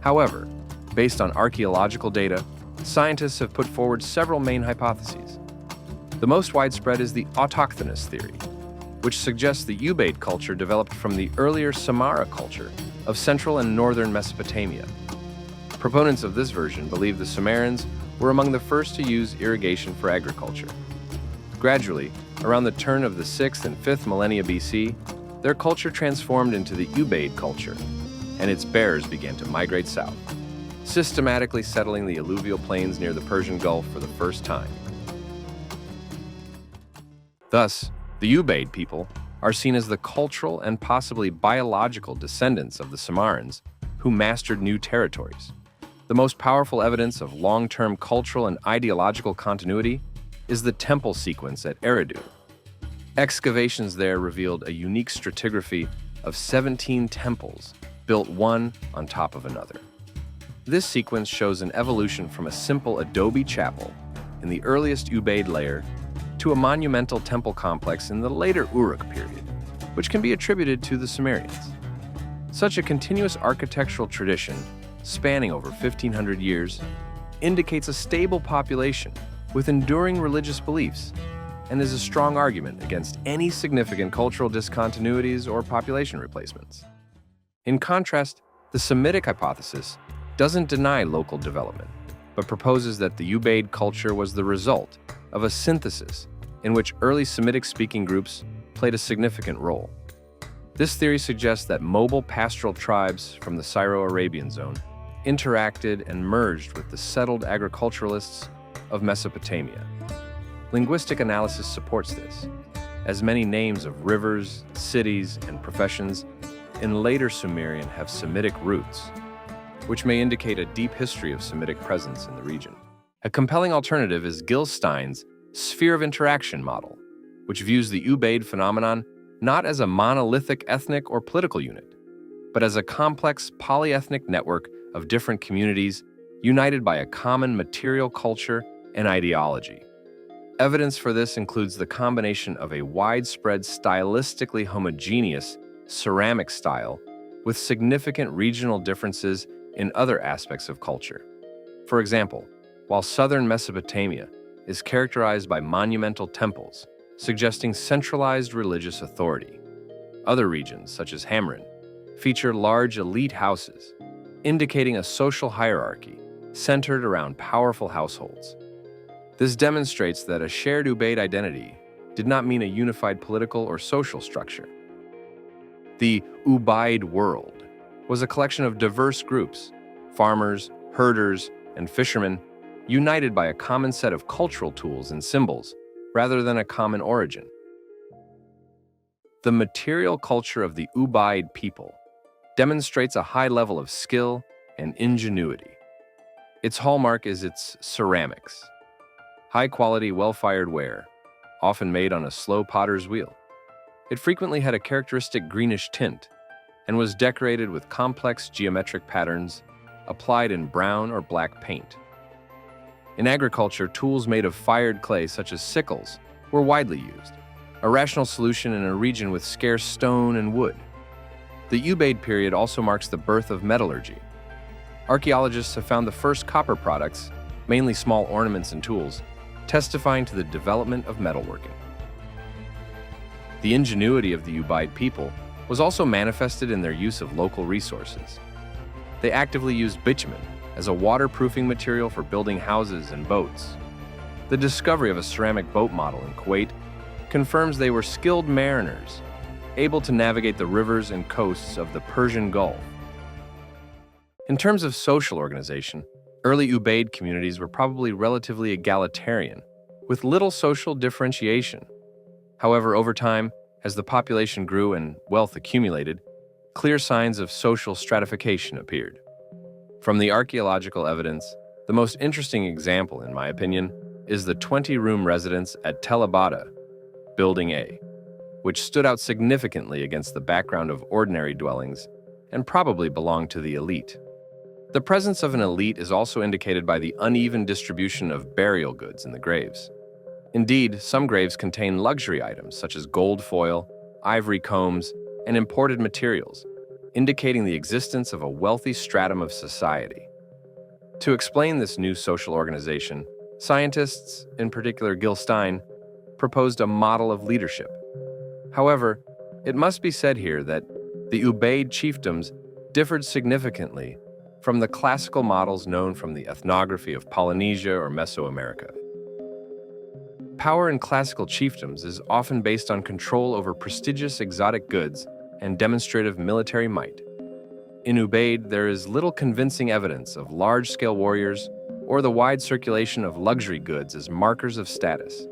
However, based on archaeological data, scientists have put forward several main hypotheses. The most widespread is the autochthonous theory, which suggests the Ubaid culture developed from the earlier Samara culture of central and northern Mesopotamia. Proponents of this version believe the Sumerians were among the first to use irrigation for agriculture. Gradually, around the turn of the 6th and 5th millennia BC, their culture transformed into the Ubaid culture, and its bearers began to migrate south, systematically settling the alluvial plains near the Persian Gulf for the first time. Thus, the Ubaid people are seen as the cultural and possibly biological descendants of the Samarans who mastered new territories. The most powerful evidence of long-term cultural and ideological continuity is the temple sequence at Eridu. Excavations there revealed a unique stratigraphy of 17 temples, built one on top of another. This sequence shows an evolution from a simple adobe chapel in the earliest Ubaid layer to a monumental temple complex in the later Uruk period, which can be attributed to the Sumerians. Such a continuous architectural tradition, spanning over 1,500 years, indicates a stable population with enduring religious beliefs and is a strong argument against any significant cultural discontinuities or population replacements. In contrast, the Semitic hypothesis doesn't deny local development, but proposes that the Ubaid culture was the result of a synthesis in which early Semitic-speaking groups played a significant role. This theory suggests that mobile pastoral tribes from the Syro-Arabian zone interacted and merged with the settled agriculturalists of Mesopotamia. Linguistic analysis supports this, as many names of rivers, cities, and professions in later Sumerian have Semitic roots, which may indicate a deep history of Semitic presence in the region. A compelling alternative is Gil Stein's sphere of interaction model, which views the Ubaid phenomenon not as a monolithic ethnic or political unit, but as a complex polyethnic network of different communities united by a common material culture and ideology. Evidence for this includes the combination of a widespread stylistically homogeneous ceramic style with significant regional differences in other aspects of culture. For example, while southern Mesopotamia is characterized by monumental temples, suggesting centralized religious authority, other regions, such as Hamrin, feature large elite houses, indicating a social hierarchy centered around powerful households. This demonstrates that a shared Ubaid identity did not mean a unified political or social structure. The Ubaid world was a collection of diverse groups, farmers, herders, and fishermen, united by a common set of cultural tools and symbols, rather than a common origin. The material culture of the Ubaid people demonstrates a high level of skill and ingenuity. Its hallmark is its ceramics, high-quality, well-fired ware, often made on a slow potter's wheel. It frequently had a characteristic greenish tint and was decorated with complex geometric patterns applied in brown or black paint. In agriculture, tools made of fired clay, such as sickles, were widely used, a rational solution in a region with scarce stone and wood. The Ubaid period also marks the birth of metallurgy. Archaeologists have found the first copper products, mainly small ornaments and tools, testifying to the development of metalworking. The ingenuity of the Ubaid people was also manifested in their use of local resources. They actively used bitumen as a waterproofing material for building houses and boats. The discovery of a ceramic boat model in Kuwait confirms they were skilled mariners, able to navigate the rivers and coasts of the Persian Gulf. In terms of social organization, early Ubaid communities were probably relatively egalitarian, with little social differentiation. However, over time, as the population grew and wealth accumulated, clear signs of social stratification appeared. From the archaeological evidence, the most interesting example, in my opinion, is the 20-room residence at Tel Abada, Building A, which stood out significantly against the background of ordinary dwellings and probably belonged to the elite. The presence of an elite is also indicated by the uneven distribution of burial goods in the graves. Indeed, some graves contain luxury items such as gold foil, ivory combs, and imported materials, indicating the existence of a wealthy stratum of society. To explain this new social organization, scientists, in particular Gil Stein, proposed a model of leadership. However, it must be said here that the Ubaid chiefdoms differed significantly from the classical models known from the ethnography of Polynesia or Mesoamerica. Power in classical chiefdoms is often based on control over prestigious exotic goods and demonstrative military might. In Ubaid, there is little convincing evidence of large-scale warriors or the wide circulation of luxury goods as markers of status.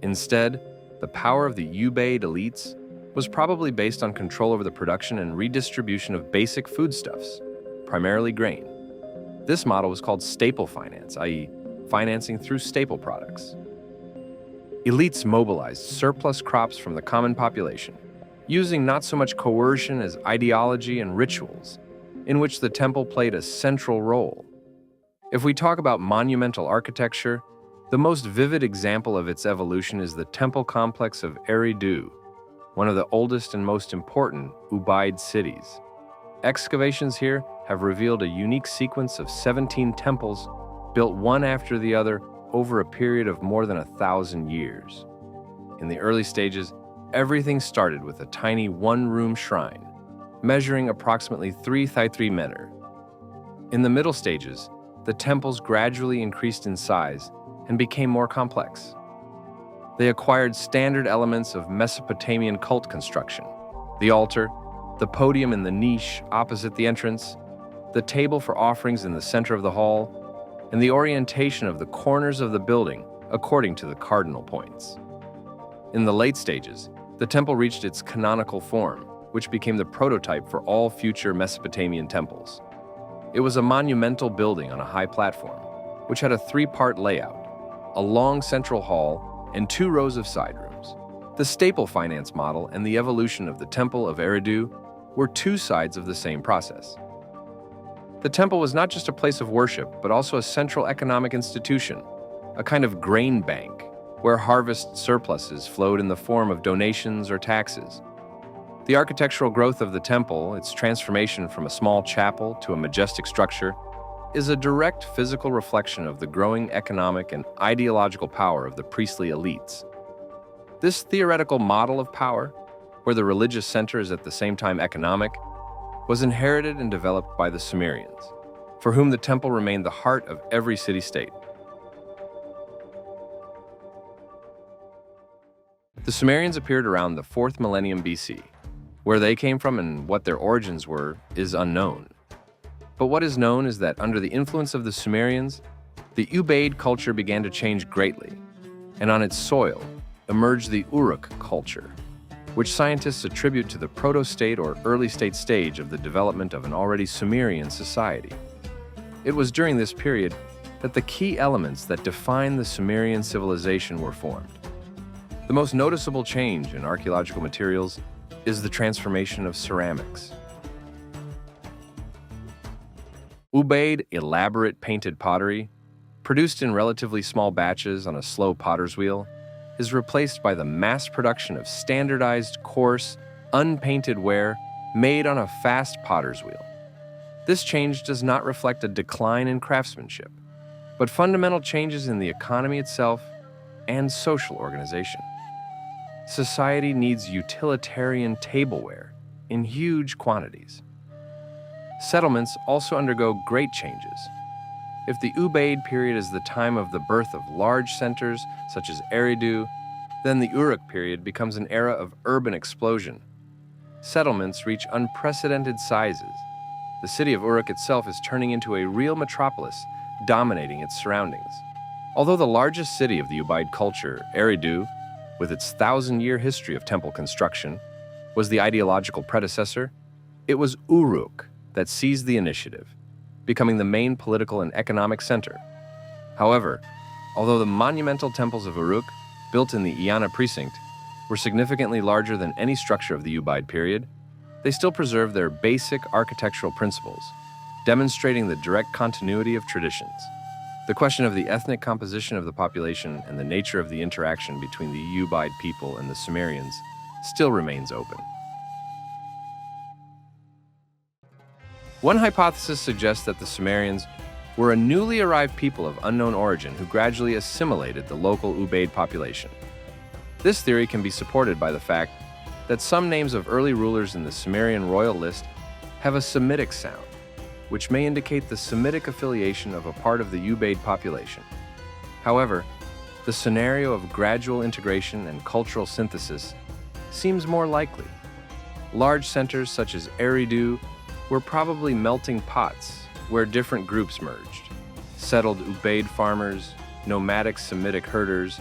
Instead, the power of the Ubaid elites was probably based on control over the production and redistribution of basic foodstuffs, primarily grain. This model was called staple finance, i.e., financing through staple products. Elites mobilized surplus crops from the common population, using not so much coercion as ideology and rituals, in which the temple played a central role. If we talk about monumental architecture, the most vivid example of its evolution is the temple complex of Eridu, one of the oldest and most important Ubaid cities. Excavations here have revealed a unique sequence of 17 temples built one after the other over a period of more than 1,000 years. In the early stages, everything started with a tiny one-room shrine, measuring approximately 3 meter. In the middle stages, the temples gradually increased in size and became more complex. They acquired standard elements of Mesopotamian cult construction: the altar, the podium in the niche opposite the entrance, the table for offerings in the center of the hall, and the orientation of the corners of the building according to the cardinal points. In the late stages, the temple reached its canonical form, which became the prototype for all future Mesopotamian temples. It was a monumental building on a high platform, which had a 3-part layout: a long central hall and 2 rows of side rooms. The staple finance model and the evolution of the Temple of Eridu were 2 sides of the same process. The temple was not just a place of worship, but also a central economic institution, a kind of grain bank, where harvest surpluses flowed in the form of donations or taxes. The architectural growth of the temple, its transformation from a small chapel to a majestic structure, is a direct physical reflection of the growing economic and ideological power of the priestly elites. This theoretical model of power, where the religious center is at the same time economic, was inherited and developed by the Sumerians, for whom the temple remained the heart of every city-state. The Sumerians appeared around the 4th millennium BC. Where they came from and what their origins were is unknown. But what is known is that under the influence of the Sumerians, the Ubaid culture began to change greatly, and on its soil emerged the Uruk culture, which scientists attribute to the proto-state or early-state stage of the development of an already Sumerian society. It was during this period that the key elements that define the Sumerian civilization were formed. The most noticeable change in archaeological materials is the transformation of ceramics. Ubaid elaborate painted pottery, produced in relatively small batches on a slow potter's wheel, is replaced by the mass production of standardized, coarse, unpainted ware made on a fast potter's wheel. This change does not reflect a decline in craftsmanship, but fundamental changes in the economy itself and social organization. Society needs utilitarian tableware in huge quantities. Settlements also undergo great changes. If the Ubaid period is the time of the birth of large centers such as Eridu, then the Uruk period becomes an era of urban explosion. Settlements reach unprecedented sizes. The city of Uruk itself is turning into a real metropolis, dominating its surroundings. Although the largest city of the Ubaid culture, Eridu, with its 1,000-year history of temple construction, was the ideological predecessor, it was Uruk that seized the initiative, becoming the main political and economic center. However, although the monumental temples of Uruk, built in the Iana precinct, were significantly larger than any structure of the Ubaid period, they still preserved their basic architectural principles, demonstrating the direct continuity of traditions. The question of the ethnic composition of the population and the nature of the interaction between the Ubaid people and the Sumerians still remains open. One hypothesis suggests that the Sumerians were a newly arrived people of unknown origin who gradually assimilated the local Ubaid population. This theory can be supported by the fact that some names of early rulers in the Sumerian royal list have a Semitic sound, which may indicate the Semitic affiliation of a part of the Ubaid population. However, the scenario of gradual integration and cultural synthesis seems more likely. Large centers such as Eridu were probably melting pots where different groups merged: settled Ubaid farmers, nomadic Semitic herders,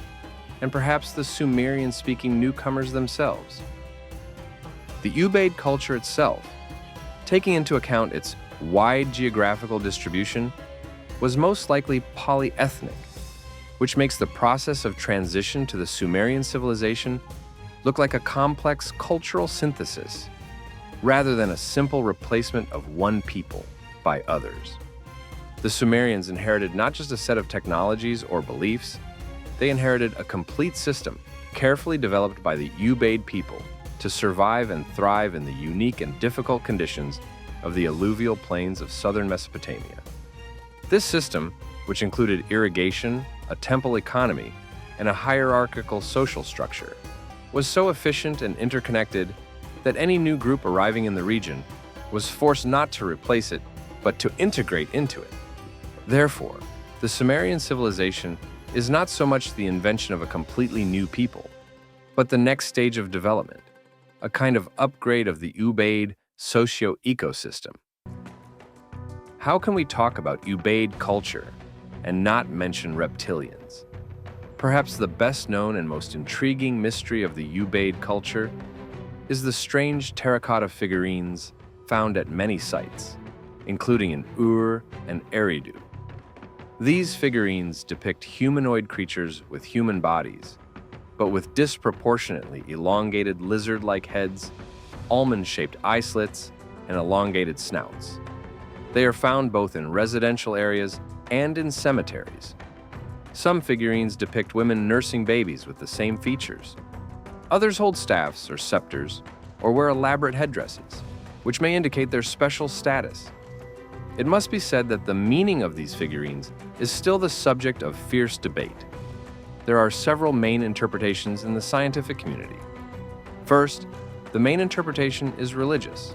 and perhaps the Sumerian-speaking newcomers themselves. The Ubaid culture itself, taking into account its wide geographical distribution, was most likely polyethnic. which makes the process of transition to the Sumerian civilization look like a complex cultural synthesis, rather than a simple replacement of one people by others. The Sumerians inherited not just a set of technologies or beliefs, they inherited a complete system carefully developed by the Ubaid people to survive and thrive in the unique and difficult conditions of the alluvial plains of southern Mesopotamia. This system, which included irrigation, a temple economy, and a hierarchical social structure, was so efficient and interconnected that any new group arriving in the region was forced not to replace it, but to integrate into it. Therefore, the Sumerian civilization is not so much the invention of a completely new people, but the next stage of development, a kind of upgrade of the Ubaid socio-ecosystem. How can we talk about Ubaid culture and not mention reptilians? Perhaps the best known and most intriguing mystery of the Ubaid culture is the strange terracotta figurines found at many sites, including in Ur and Eridu. These figurines depict humanoid creatures with human bodies, but with disproportionately elongated lizard-like heads, almond-shaped eye slits, and elongated snouts. They are found both in residential areas and in cemeteries. Some figurines depict women nursing babies with the same features. Others hold staffs or scepters, or wear elaborate headdresses, which may indicate their special status. It must be said that the meaning of these figurines is still the subject of fierce debate. There are several main interpretations in the scientific community. First, the main interpretation is religious.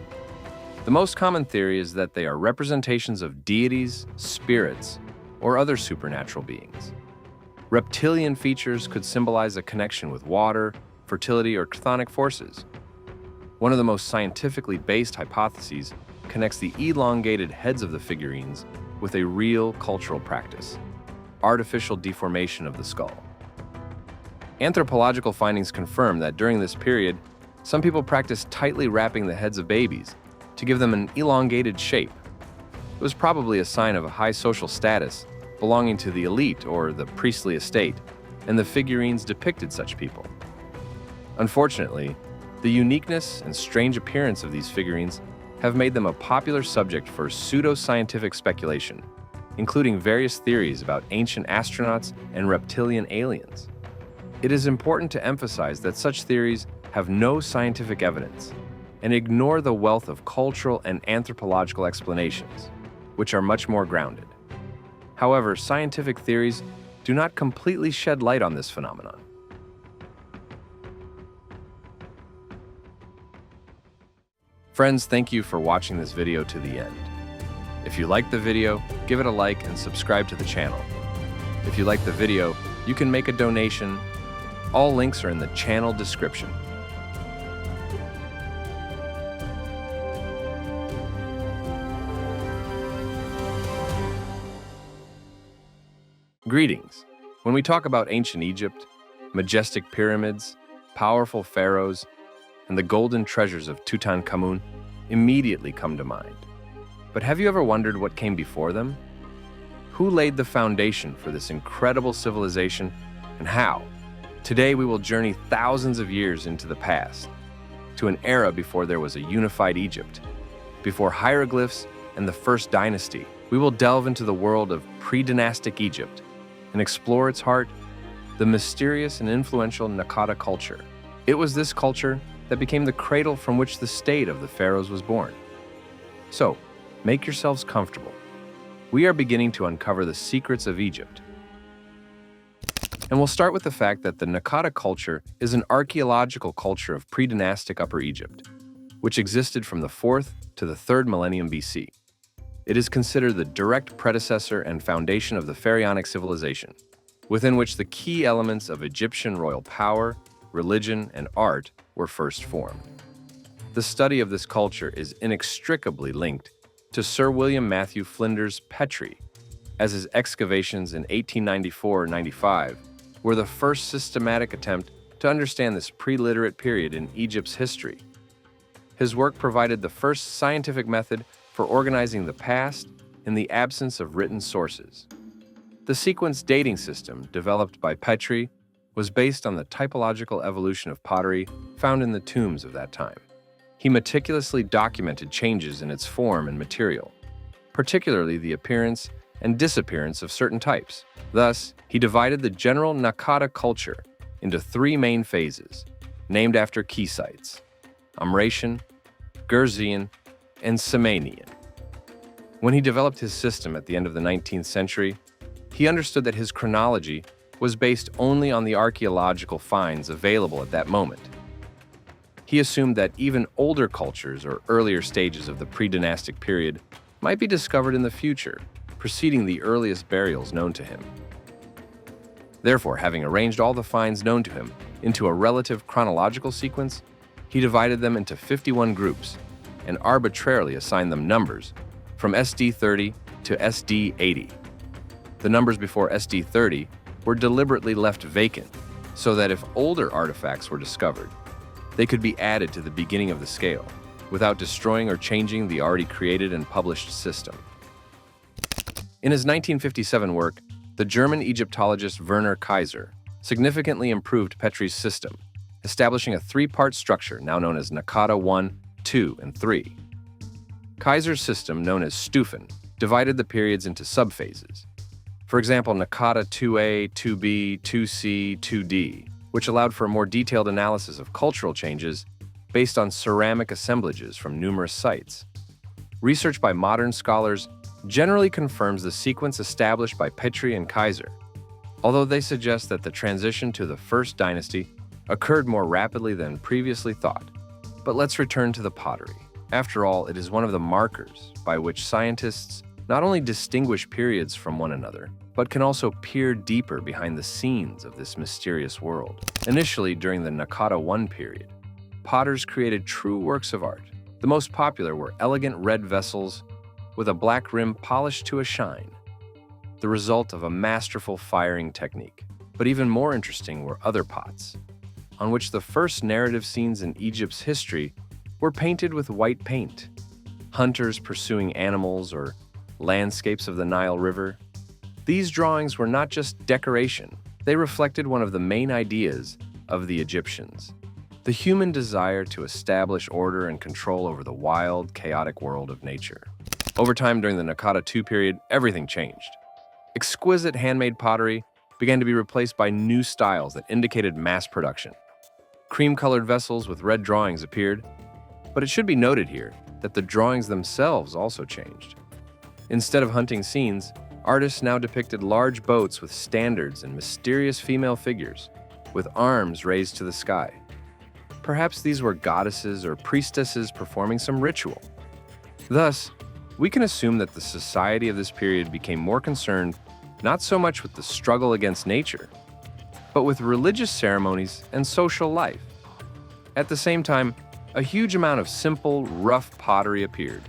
The most common theory is that they are representations of deities, spirits, or other supernatural beings. Reptilian features could symbolize a connection with water, fertility, or chthonic forces. One of the most scientifically based hypotheses connects the elongated heads of the figurines with a real cultural practice: artificial deformation of the skull. Anthropological findings confirm that during this period, some people practiced tightly wrapping the heads of babies to give them an elongated shape. It was probably a sign of a high social status belonging to the elite or the priestly estate, and the figurines depicted such people. Unfortunately, the uniqueness and strange appearance of these figurines have made them a popular subject for pseudo-scientific speculation, including various theories about ancient astronauts and reptilian aliens. It is important to emphasize that such theories have no scientific evidence and ignore the wealth of cultural and anthropological explanations, which are much more grounded. However, scientific theories do not completely shed light on this phenomenon. Friends, thank you for watching this video to the end. If you liked the video, give it a like and subscribe to the channel. If you liked the video, you can make a donation. All links are in the channel description. Greetings. When we talk about ancient Egypt, majestic pyramids, powerful pharaohs, and the golden treasures of Tutankhamun immediately come to mind. But have you ever wondered what came before them? Who laid the foundation for this incredible civilization, and how? Today we will journey thousands of years into the past, to an era before there was a unified Egypt, before hieroglyphs and the first dynasty. We will delve into the world of pre-dynastic Egypt and explore its heart, the mysterious and influential Naqada culture. It was this culture that became the cradle from which the state of the pharaohs was born. So, make yourselves comfortable. We are beginning to uncover the secrets of Egypt. And we'll start with the fact that the Naqada culture is an archaeological culture of pre-dynastic Upper Egypt, which existed from the 4th to the 3rd millennium BC. It is considered the direct predecessor and foundation of the pharaonic civilization, within which the key elements of Egyptian royal power, religion, and art were first formed. The study of this culture is inextricably linked to Sir William Matthew Flinders Petrie, as his excavations in 1894-95 were the first systematic attempt to understand this pre-literate period in Egypt's history. His work provided the first scientific method for organizing the past in the absence of written sources. The sequence dating system developed by Petrie was based on the typological evolution of pottery found in the tombs of that time. He meticulously documented changes in its form and material, particularly the appearance and disappearance of certain types. Thus, he divided the general Naqada culture into three main phases, named after key sites: Amratian, Gurzian, and Sumerian. When he developed his system at the end of the 19th century, he understood that his chronology was based only on the archaeological finds available at that moment. He assumed that even older cultures or earlier stages of the pre-dynastic period might be discovered in the future, preceding the earliest burials known to him. Therefore, having arranged all the finds known to him into a relative chronological sequence, he divided them into 51 groups and arbitrarily assigned them numbers from SD 30 to SD 80. The numbers before SD 30 were deliberately left vacant so that if older artifacts were discovered, they could be added to the beginning of the scale without destroying or changing the already created and published system. In his 1957 work, the German Egyptologist Werner Kaiser significantly improved Petrie's system, establishing a three-part structure now known as Naqada 1, 2, and 3. Kaiser's system, known as Stufen, divided the periods into subphases. For example, Naqada 2A, 2B, 2C, 2D, which allowed for a more detailed analysis of cultural changes based on ceramic assemblages from numerous sites. Research by modern scholars generally confirms the sequence established by Petrie and Kaiser, although they suggest that the transition to the First Dynasty occurred more rapidly than previously thought. But let's return to the pottery. After all, it is one of the markers by which scientists not only distinguish periods from one another, but can also peer deeper behind the scenes of this mysterious world. Initially, during the Naqada 1 period, potters created true works of art. The most popular were elegant red vessels with a black rim polished to a shine, the result of a masterful firing technique. But even more interesting were other pots, on which the first narrative scenes in Egypt's history were painted with white paint. Hunters pursuing animals or landscapes of the Nile River. These drawings were not just decoration, they reflected one of the main ideas of the Egyptians: the human desire to establish order and control over the wild, chaotic world of nature. Over time, during the Naqada 2 period, everything changed. Exquisite handmade pottery began to be replaced by new styles that indicated mass production. Cream-colored vessels with red drawings appeared, but it should be noted here that the drawings themselves also changed. Instead of hunting scenes, artists now depicted large boats with standards and mysterious female figures, with arms raised to the sky. Perhaps these were goddesses or priestesses performing some ritual. Thus, we can assume that the society of this period became more concerned not so much with the struggle against nature, but with religious ceremonies and social life. At the same time, a huge amount of simple, rough pottery appeared,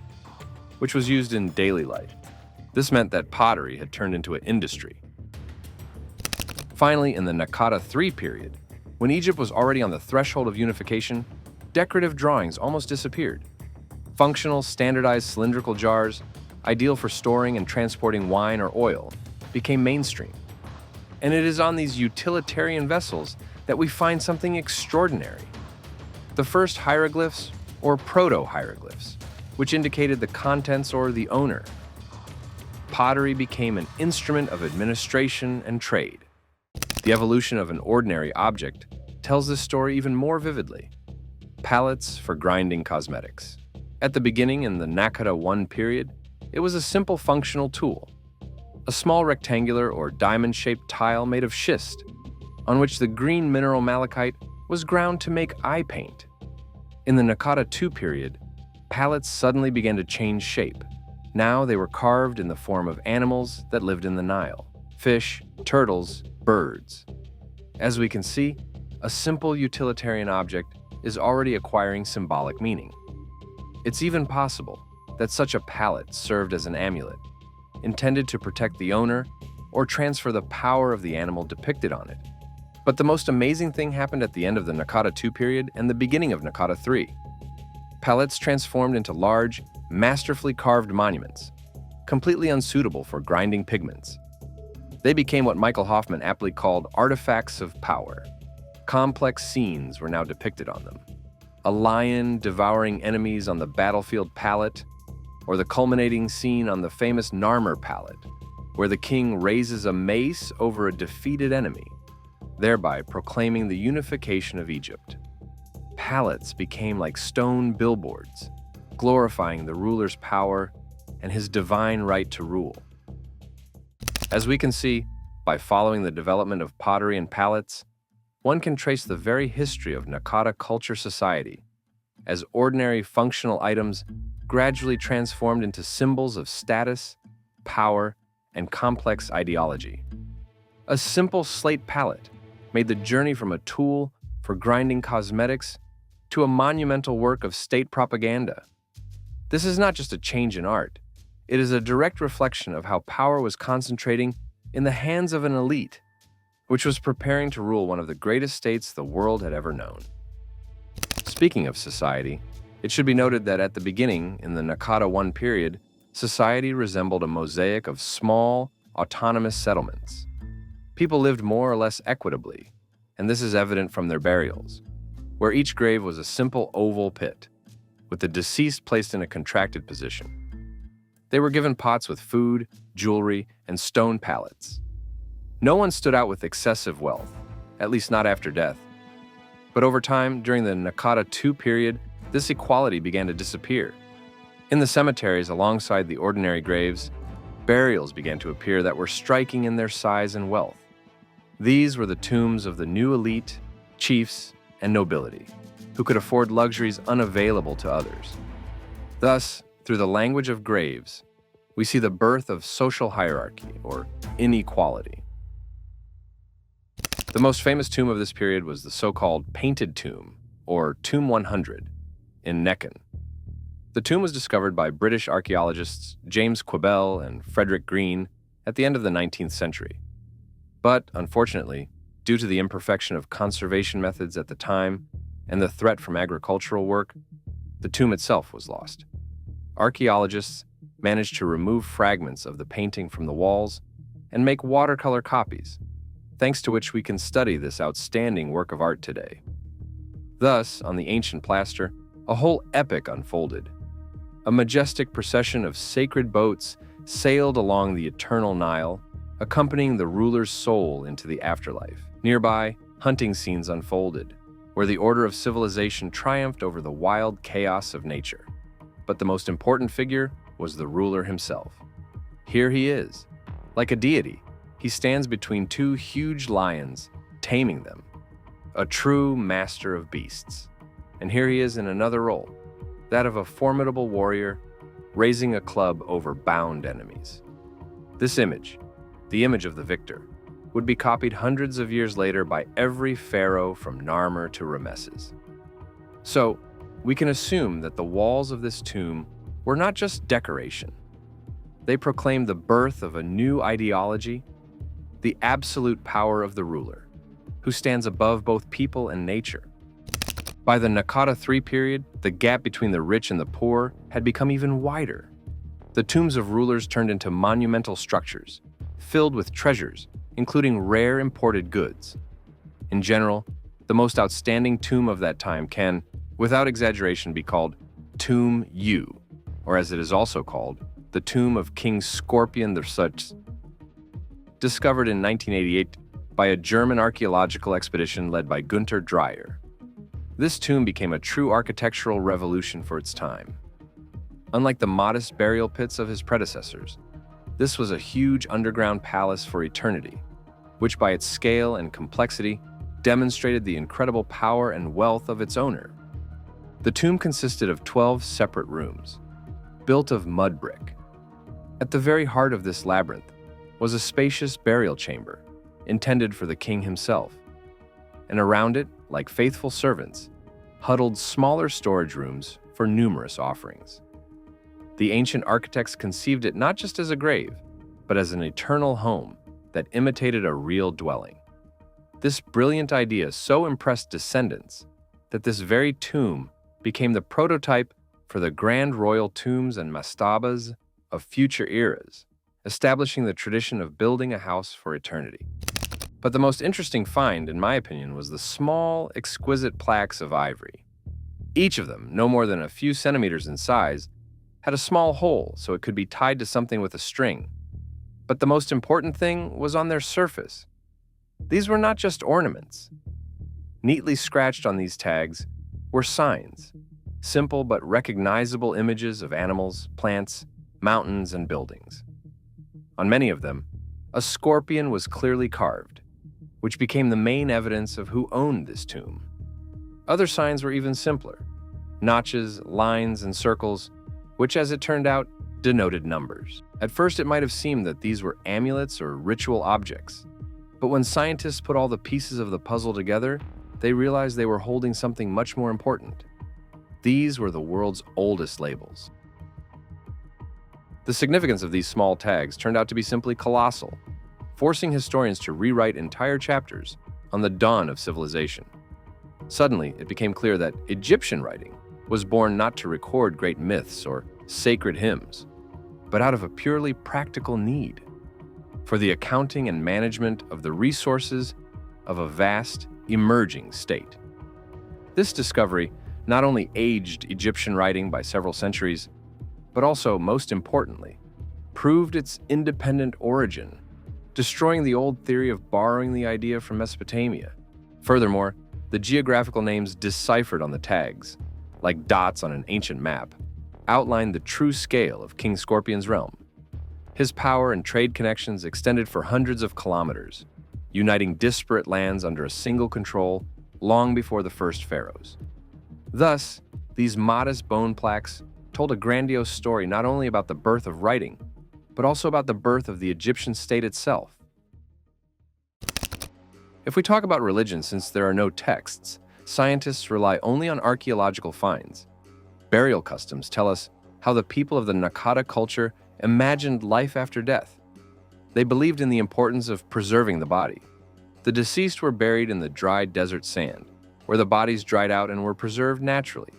which was used in daily life. This meant that pottery had turned into an industry. Finally, in the Naqada 3 period, when Egypt was already on the threshold of unification, decorative drawings almost disappeared. Functional, standardized cylindrical jars, ideal for storing and transporting wine or oil, became mainstream. And it is on these utilitarian vessels that we find something extraordinary: the first hieroglyphs, or proto-hieroglyphs, which indicated the contents or the owner. Pottery became an instrument of administration and trade. The evolution of an ordinary object tells this story even more vividly. Pallets for grinding cosmetics. At the beginning, in the Naqada 1 period, it was a simple functional tool, a small rectangular or diamond-shaped tile made of schist, on which the green mineral malachite was ground to make eye paint. In the Naqada 2 period, pallets suddenly began to change shape. Now they were carved in the form of animals that lived in the Nile: fish, turtles, birds. As we can see, a simple utilitarian object is already acquiring symbolic meaning. It's even possible that such a pallet served as an amulet, intended to protect the owner or transfer the power of the animal depicted on it. But the most amazing thing happened at the end of the Naqada 2 period and the beginning of Naqada 3. Pallets transformed into large, masterfully carved monuments, completely unsuitable for grinding pigments. They became what Michael Hoffman aptly called artifacts of power. Complex scenes were now depicted on them. A lion devouring enemies on the battlefield palette, or the culminating scene on the famous Narmer palette, where the king raises a mace over a defeated enemy, thereby proclaiming the unification of Egypt. Palettes became like stone billboards, glorifying the ruler's power and his divine right to rule. As we can see, by following the development of pottery and palettes, one can trace the very history of Naqada culture society, as ordinary functional items gradually transformed into symbols of status, power, and complex ideology. A simple slate palette made the journey from a tool for grinding cosmetics to a monumental work of state propaganda. This is not just a change in art, it is a direct reflection of how power was concentrating in the hands of an elite, which was preparing to rule one of the greatest states the world had ever known. Speaking of society, it should be noted that at the beginning, in the Naqada I period, society resembled a mosaic of small, autonomous settlements. People lived more or less equitably, and this is evident from their burials, where each grave was a simple oval pit, with the deceased placed in a contracted position. They were given pots with food, jewelry, and stone pallets. No one stood out with excessive wealth, at least not after death. But over time, during the Naqada II period, this equality began to disappear. In the cemeteries alongside the ordinary graves, burials began to appear that were striking in their size and wealth. These were the tombs of the new elite, chiefs, and nobility, who could afford luxuries unavailable to others. Thus, through the language of graves, we see the birth of social hierarchy, or inequality. The most famous tomb of this period was the so-called Painted Tomb, or Tomb 100, in Nekon. The tomb was discovered by British archaeologists James Quibell and Frederick Green at the end of the 19th century. But, unfortunately, due to the imperfection of conservation methods at the time and the threat from agricultural work, the tomb itself was lost. Archaeologists managed to remove fragments of the painting from the walls and make watercolor copies, thanks to which we can study this outstanding work of art today. Thus, on the ancient plaster, a whole epic unfolded. A majestic procession of sacred boats sailed along the eternal Nile, accompanying the ruler's soul into the afterlife. Nearby, hunting scenes unfolded, where the order of civilization triumphed over the wild chaos of nature. But the most important figure was the ruler himself. Here he is. Like a deity, he stands between two huge lions, taming them. A true master of beasts. And here he is in another role, that of a formidable warrior, raising a club over bound enemies. This image, the image of the victor, would be copied hundreds of years later by every pharaoh from Narmer to Rameses. So, we can assume that the walls of this tomb were not just decoration. They proclaimed the birth of a new ideology, the absolute power of the ruler, who stands above both people and nature. By the Naqada III period, the gap between the rich and the poor had become even wider. The tombs of rulers turned into monumental structures, filled with treasures, including rare imported goods. In general, the most outstanding tomb of that time can, without exaggeration, be called Tomb U, or as it is also called, the tomb of King Scorpion I, discovered in 1988 by a German archaeological expedition led by Günther Dreyer. This tomb became a true architectural revolution for its time. Unlike the modest burial pits of his predecessors, this was a huge underground palace for eternity, which by its scale and complexity demonstrated the incredible power and wealth of its owner. The tomb consisted of 12 separate rooms, built of mud brick. At the very heart of this labyrinth was a spacious burial chamber, intended for the king himself, and around it, like faithful servants, huddled smaller storage rooms for numerous offerings. The ancient architects conceived it not just as a grave, but as an eternal home that imitated a real dwelling. This brilliant idea so impressed descendants that this very tomb became the prototype for the grand royal tombs and mastabas of future eras, establishing the tradition of building a house for eternity. But the most interesting find, in my opinion, was the small, exquisite plaques of ivory. Each of them, no more than a few centimeters in size, had a small hole so it could be tied to something with a string. But the most important thing was on their surface. These were not just ornaments. Neatly scratched on these tags were signs, simple but recognizable images of animals, plants, mountains, and buildings. On many of them, a scorpion was clearly carved, which became the main evidence of who owned this tomb. Other signs were even simpler: notches, lines, and circles, which, as it turned out, denoted numbers. At first, it might have seemed that these were amulets or ritual objects, but when scientists put all the pieces of the puzzle together, they realized they were holding something much more important. These were the world's oldest labels. The significance of these small tags turned out to be simply colossal, forcing historians to rewrite entire chapters on the dawn of civilization. Suddenly, it became clear that Egyptian writing was born not to record great myths or sacred hymns, but out of a purely practical need for the accounting and management of the resources of a vast, emerging state. This discovery not only aged Egyptian writing by several centuries, but also, most importantly, proved its independent origin, destroying the old theory of borrowing the idea from Mesopotamia. Furthermore, the geographical names deciphered on the tags, like dots on an ancient map, outlined the true scale of King Scorpion's realm. His power and trade connections extended for hundreds of kilometers, uniting disparate lands under a single control long before the first pharaohs. Thus, these modest bone plaques told a grandiose story not only about the birth of writing, but also about the birth of the Egyptian state itself. If we talk about religion, since there are no texts, scientists rely only on archaeological finds. Burial customs tell us how the people of the Naqada culture imagined life after death. They believed in the importance of preserving the body. The deceased were buried in the dry desert sand, where the bodies dried out and were preserved naturally.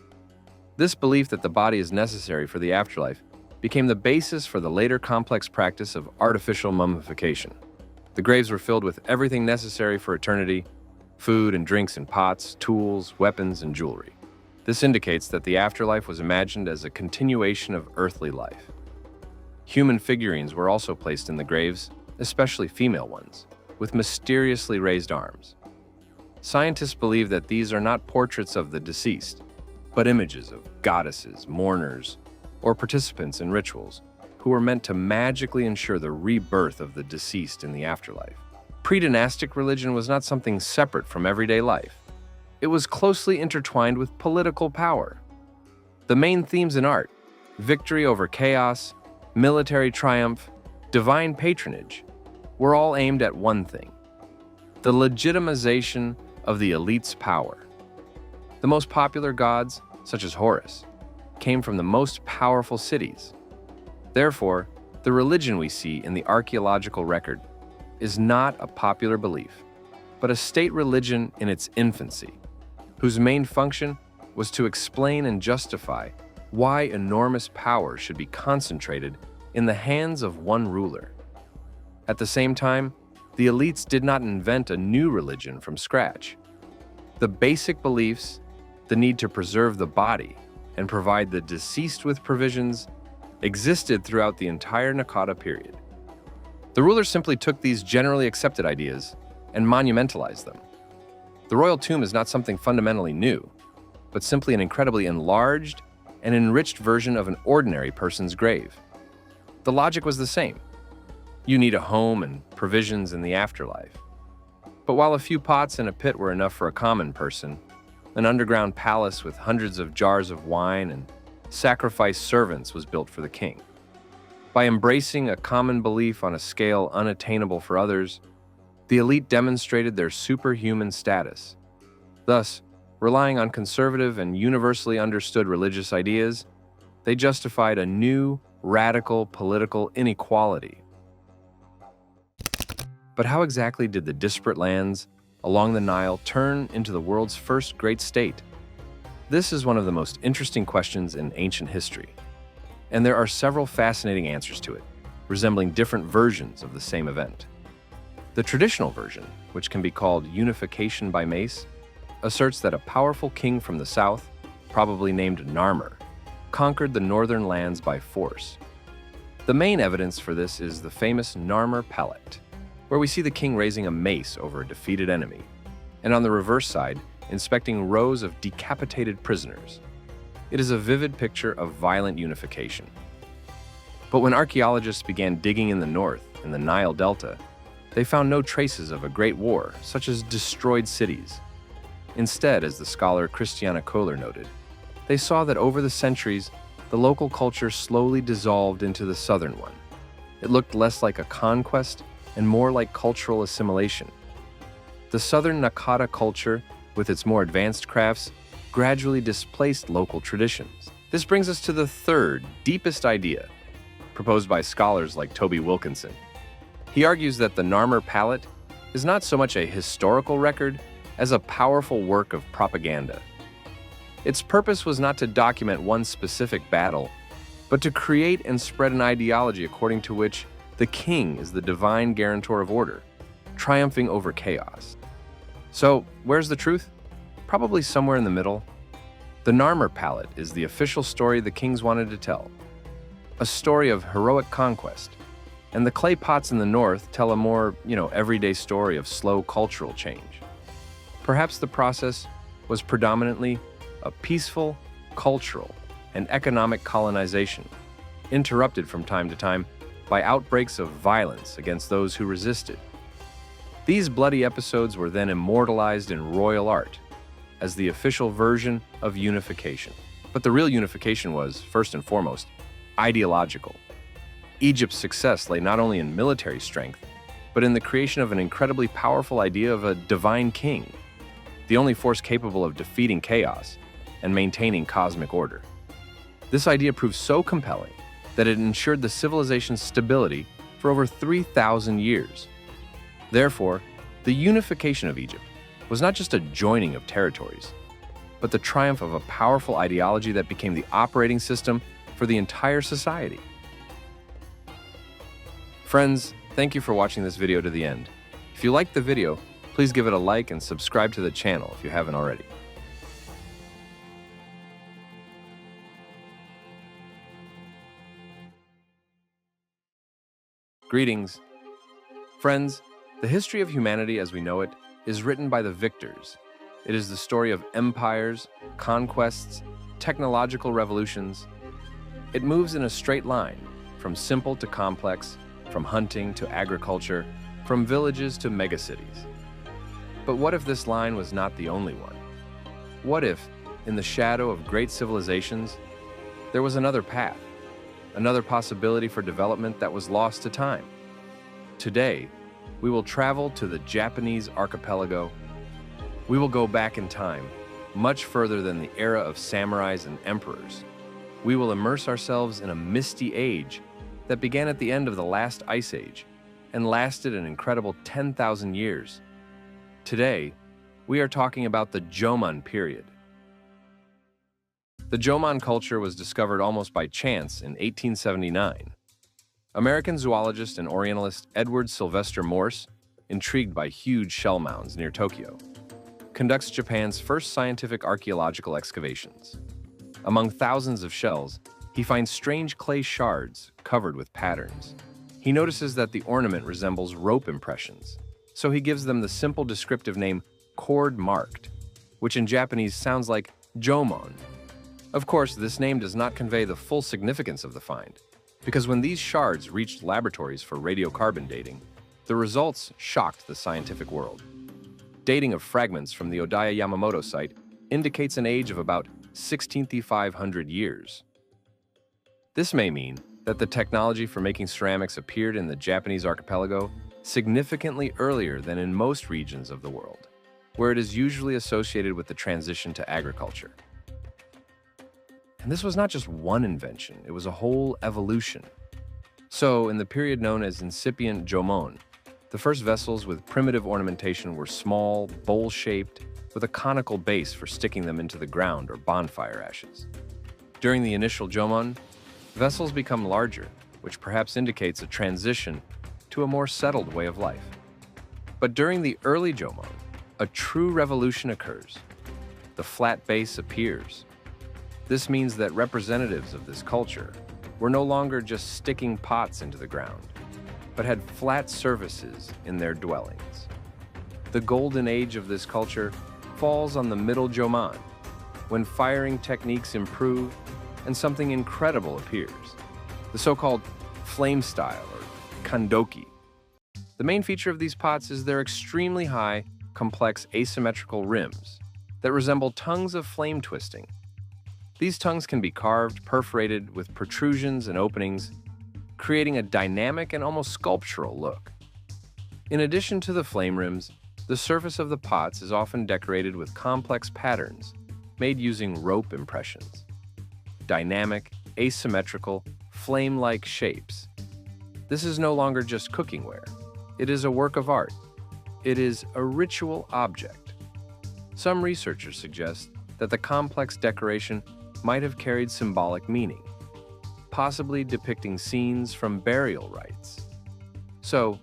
This belief that the body is necessary for the afterlife became the basis for the later complex practice of artificial mummification. The graves were filled with everything necessary for eternity: food and drinks in pots, tools, weapons, and jewelry. This indicates that the afterlife was imagined as a continuation of earthly life. Human figurines were also placed in the graves, especially female ones, with mysteriously raised arms. Scientists believe that these are not portraits of the deceased, but images of goddesses, mourners, or participants in rituals who were meant to magically ensure the rebirth of the deceased in the afterlife. Pre-dynastic religion was not something separate from everyday life. It was closely intertwined with political power. The main themes in art, victory over chaos, military triumph, divine patronage, were all aimed at one thing: the legitimization of the elite's power. The most popular gods, such as Horus, came from the most powerful cities. Therefore, the religion we see in the archaeological record is not a popular belief, but a state religion in its infancy, whose main function was to explain and justify why enormous power should be concentrated in the hands of one ruler. At the same time, the elites did not invent a new religion from scratch. The basic beliefs, the need to preserve the body and provide the deceased with provisions, existed throughout the entire Naqada period. The rulers simply took these generally accepted ideas and monumentalized them. The royal tomb is not something fundamentally new, but simply an incredibly enlarged and enriched version of an ordinary person's grave. The logic was the same. You need a home and provisions in the afterlife. But while a few pots and a pit were enough for a common person, an underground palace with hundreds of jars of wine and sacrificed servants was built for the king. By embracing a common belief on a scale unattainable for others, the elite demonstrated their superhuman status. Thus, relying on conservative and universally understood religious ideas, they justified a new, radical political inequality. But how exactly did the disparate lands along the Nile turn into the world's first great state? This is one of the most interesting questions in ancient history, and there are several fascinating answers to it. resembling different versions of the same event. The traditional version, which can be called unification by mace, asserts that a powerful king from the south, probably named Narmer, conquered the northern lands by force. The main evidence for this is the famous Narmer palette, where we see the king raising a mace over a defeated enemy, and on the reverse side, inspecting rows of decapitated prisoners. It is a vivid picture of violent unification. But when archaeologists began digging in the north, in the Nile Delta, they found no traces of a great war, such as destroyed cities. Instead, as the scholar Christiana Kohler noted, they saw that over the centuries, the local culture slowly dissolved into the southern one. It looked less like a conquest and more like cultural assimilation. The southern Naqada culture, with its more advanced crafts, gradually displaced local traditions. This brings us to the third, deepest idea, proposed by scholars like Toby Wilkinson. He argues that the Narmer palette is not so much a historical record as a powerful work of propaganda. Its purpose was not to document one specific battle, but to create and spread an ideology according to which the king is the divine guarantor of order, triumphing over chaos. So, where's the truth? Probably somewhere in the middle. The Narmer palette is the official story the kings wanted to tell, a story of heroic conquest, and the clay pots in the north tell a more, everyday story of slow cultural change. Perhaps the process was predominantly a peaceful, cultural, and economic colonization, interrupted from time to time by outbreaks of violence against those who resisted. These bloody episodes were then immortalized in royal art as the official version of unification. But the real unification was, first and foremost, ideological. Egypt's success lay not only in military strength, but in the creation of an incredibly powerful idea of a divine king, the only force capable of defeating chaos and maintaining cosmic order. This idea proved so compelling that it ensured the civilization's stability for over 3,000 years. Therefore, the unification of Egypt was not just a joining of territories, but the triumph of a powerful ideology that became the operating system for the entire society. Friends, thank you for watching this video to the end. If you liked the video, please give it a like and subscribe to the channel if you haven't already. Greetings. Friends, the history of humanity as we know it is written by the victors. It is the story of empires, conquests, technological revolutions. It moves in a straight line, from simple to complex, from hunting to agriculture, from villages to megacities. But what if this line was not the only one? What if, in the shadow of great civilizations, there was another path, another possibility for development that was lost to time? Today, we will travel to the Japanese archipelago. We will go back in time, much further than the era of samurais and emperors. We will immerse ourselves in a misty age that began at the end of the last ice age and lasted an incredible 10,000 years. Today, we are talking about the Jomon period. The Jomon culture was discovered almost by chance in 1879. American zoologist and Orientalist Edward Sylvester Morse, intrigued by huge shell mounds near Tokyo, conducts Japan's first scientific archaeological excavations. Among thousands of shells, he finds strange clay shards covered with patterns. He notices that the ornament resembles rope impressions, so he gives them the simple descriptive name cord-marked, which in Japanese sounds like Jomon. Of course, this name does not convey the full significance of the find, because when these shards reached laboratories for radiocarbon dating, the results shocked the scientific world. Dating of fragments from the Odaya Yamamoto site indicates an age of about 16,500 years. This may mean that the technology for making ceramics appeared in the Japanese archipelago significantly earlier than in most regions of the world, where it is usually associated with the transition to agriculture. And this was not just one invention, it was a whole evolution. So, in the period known as incipient Jomon, the first vessels with primitive ornamentation were small, bowl-shaped, with a conical base for sticking them into the ground or bonfire ashes. During the initial Jomon, vessels become larger, which perhaps indicates a transition to a more settled way of life. But during the early Jomon, a true revolution occurs. The flat base appears. This means that representatives of this culture were no longer just sticking pots into the ground, but had flat surfaces in their dwellings. The golden age of this culture falls on the middle Jomon, when firing techniques improve and something incredible appears, the so-called flame style, or kandoki. The main feature of these pots is their extremely high, complex asymmetrical rims that resemble tongues of flame twisting. These tongues can be carved, perforated with protrusions and openings, creating a dynamic and almost sculptural look. In addition to the flame rims, the surface of the pots is often decorated with complex patterns made using rope impressions. Dynamic, asymmetrical, flame-like shapes. This is no longer just cookingware. It is a work of art. It is a ritual object. Some researchers suggest that the complex decoration might have carried symbolic meaning, possibly depicting scenes from burial rites. So,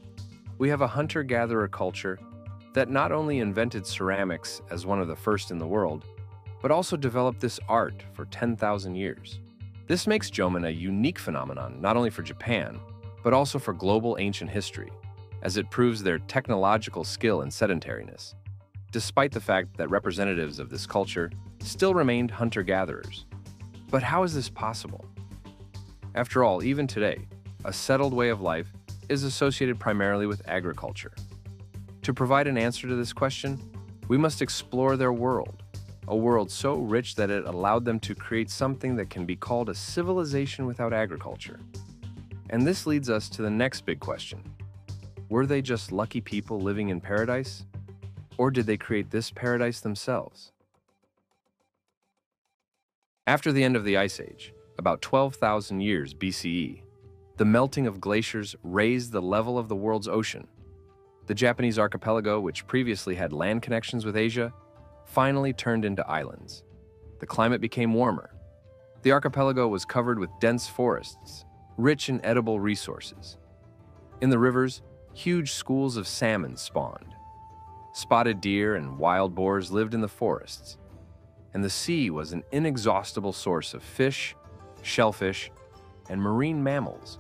we have a hunter-gatherer culture that not only invented ceramics as one of the first in the world, but also developed this art for 10,000 years. This makes Jomon a unique phenomenon not only for Japan, but also for global ancient history, as it proves their technological skill and sedentariness, despite the fact that representatives of this culture still remained hunter-gatherers. But how is this possible? After all, even today, a settled way of life is associated primarily with agriculture. To provide an answer to this question, we must explore their world, a world so rich that it allowed them to create something that can be called a civilization without agriculture. And this leads us to the next big question. Were they just lucky people living in paradise? Or did they create this paradise themselves? After the end of the Ice Age, about 12,000 years BCE, the melting of glaciers raised the level of the world's ocean. The Japanese archipelago, which previously had land connections with Asia, finally turned into islands. The climate became warmer. The archipelago was covered with dense forests, rich in edible resources. In the rivers, huge schools of salmon spawned. Spotted deer and wild boars lived in the forests, and the sea was an inexhaustible source of fish, shellfish, and marine mammals.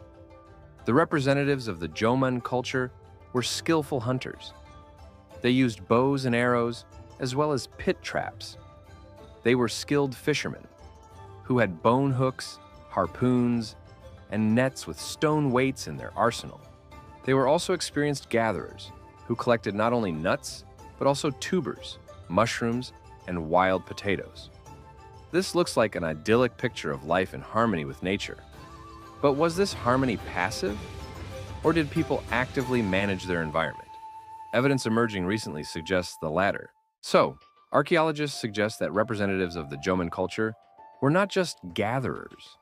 The representatives of the Jomon culture were skillful hunters. They used bows and arrows, as well as pit traps. They were skilled fishermen, who had bone hooks, harpoons, and nets with stone weights in their arsenal. They were also experienced gatherers, who collected not only nuts, but also tubers, mushrooms, and wild potatoes. This looks like an idyllic picture of life in harmony with nature. But was this harmony passive? Or did people actively manage their environment? Evidence emerging recently suggests the latter. So, archaeologists suggest that representatives of the Jomon culture were not just gatherers.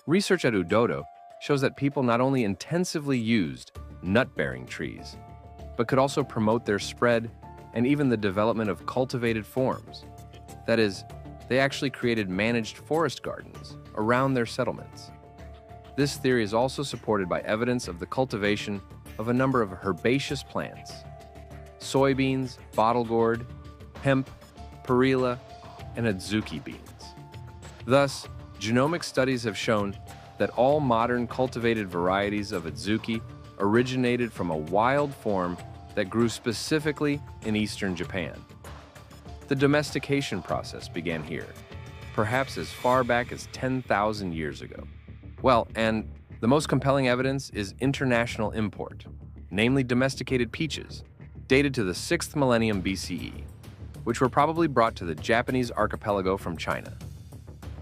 Research at Udodo shows that people not only intensively used nut-bearing trees, but could also promote their spread and even the development of cultivated forms. That is, they actually created managed forest gardens around their settlements. This theory is also supported by evidence of the cultivation of a number of herbaceous plants: soybeans, bottle gourd, hemp, perilla, and adzuki beans. Thus, genomic studies have shown that all modern cultivated varieties of adzuki originated from a wild form that grew specifically in eastern Japan. The domestication process began here, perhaps as far back as 10,000 years ago. Well, and the most compelling evidence is international import, namely domesticated peaches, dated to the 6th millennium BCE, which were probably brought to the Japanese archipelago from China.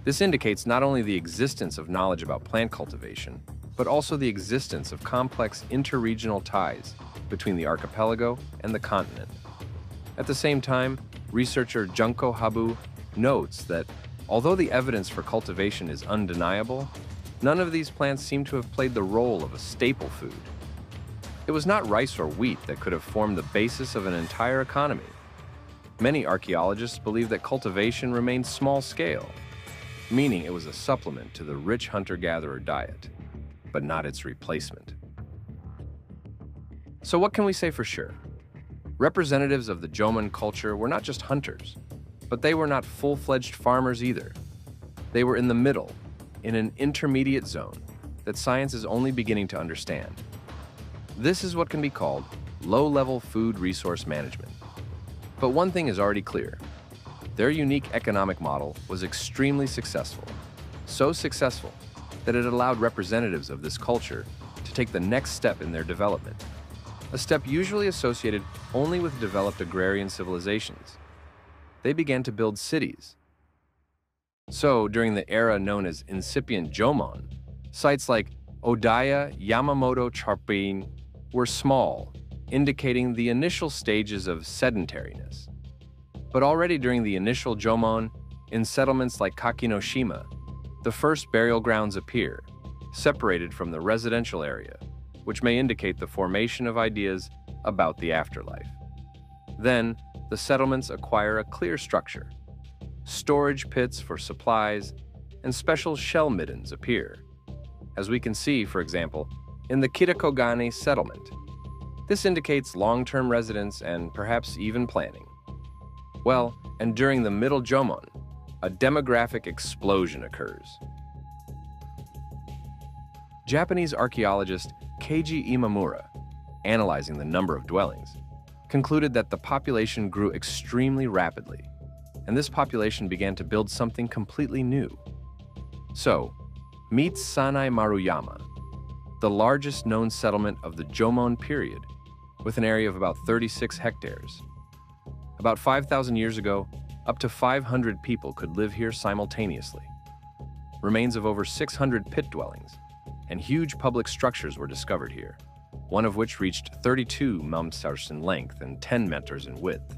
This indicates not only the existence of knowledge about plant cultivation, but also the existence of complex interregional ties between the archipelago and the continent. At the same time, researcher Junko Habu notes that although the evidence for cultivation is undeniable, none of these plants seem to have played the role of a staple food. It was not rice or wheat that could have formed the basis of an entire economy. Many archaeologists believe that cultivation remained small-scale, meaning it was a supplement to the rich hunter-gatherer diet. but not its replacement. So what can we say for sure? Representatives of the Jomon culture were not just hunters, but they were not full-fledged farmers either. They were in the middle, in an intermediate zone that science is only beginning to understand. This is what can be called low-level food resource management. But one thing is already clear. Their unique economic model was extremely successful. So successful that it allowed representatives of this culture to take the next step in their development. A step usually associated only with developed agrarian civilizations. They began to build cities. So, during the era known as incipient Jomon, sites like Odaya, Yamamoto, Charpin were small, indicating the initial stages of sedentariness. But already during the initial Jomon, in settlements like Kakinoshima, the first burial grounds appear, separated from the residential area, which may indicate the formation of ideas about the afterlife. Then, the settlements acquire a clear structure. Storage pits for supplies and special shell middens appear, as we can see, for example, in the Kitakogane settlement. This indicates long-term residence and perhaps even planning. Well, and during the Middle Jomon, a demographic explosion occurs. Japanese archaeologist Keiji Imamura, analyzing the number of dwellings, concluded that the population grew extremely rapidly, and this population began to build something completely new. So, meet Sanai Maruyama, the largest known settlement of the Jomon period, with an area of about 36 hectares. About 5,000 years ago, up to 500 people could live here simultaneously. Remains of over 600 pit dwellings and huge public structures were discovered here, one of which reached 32 meters in length and 10 meters in width.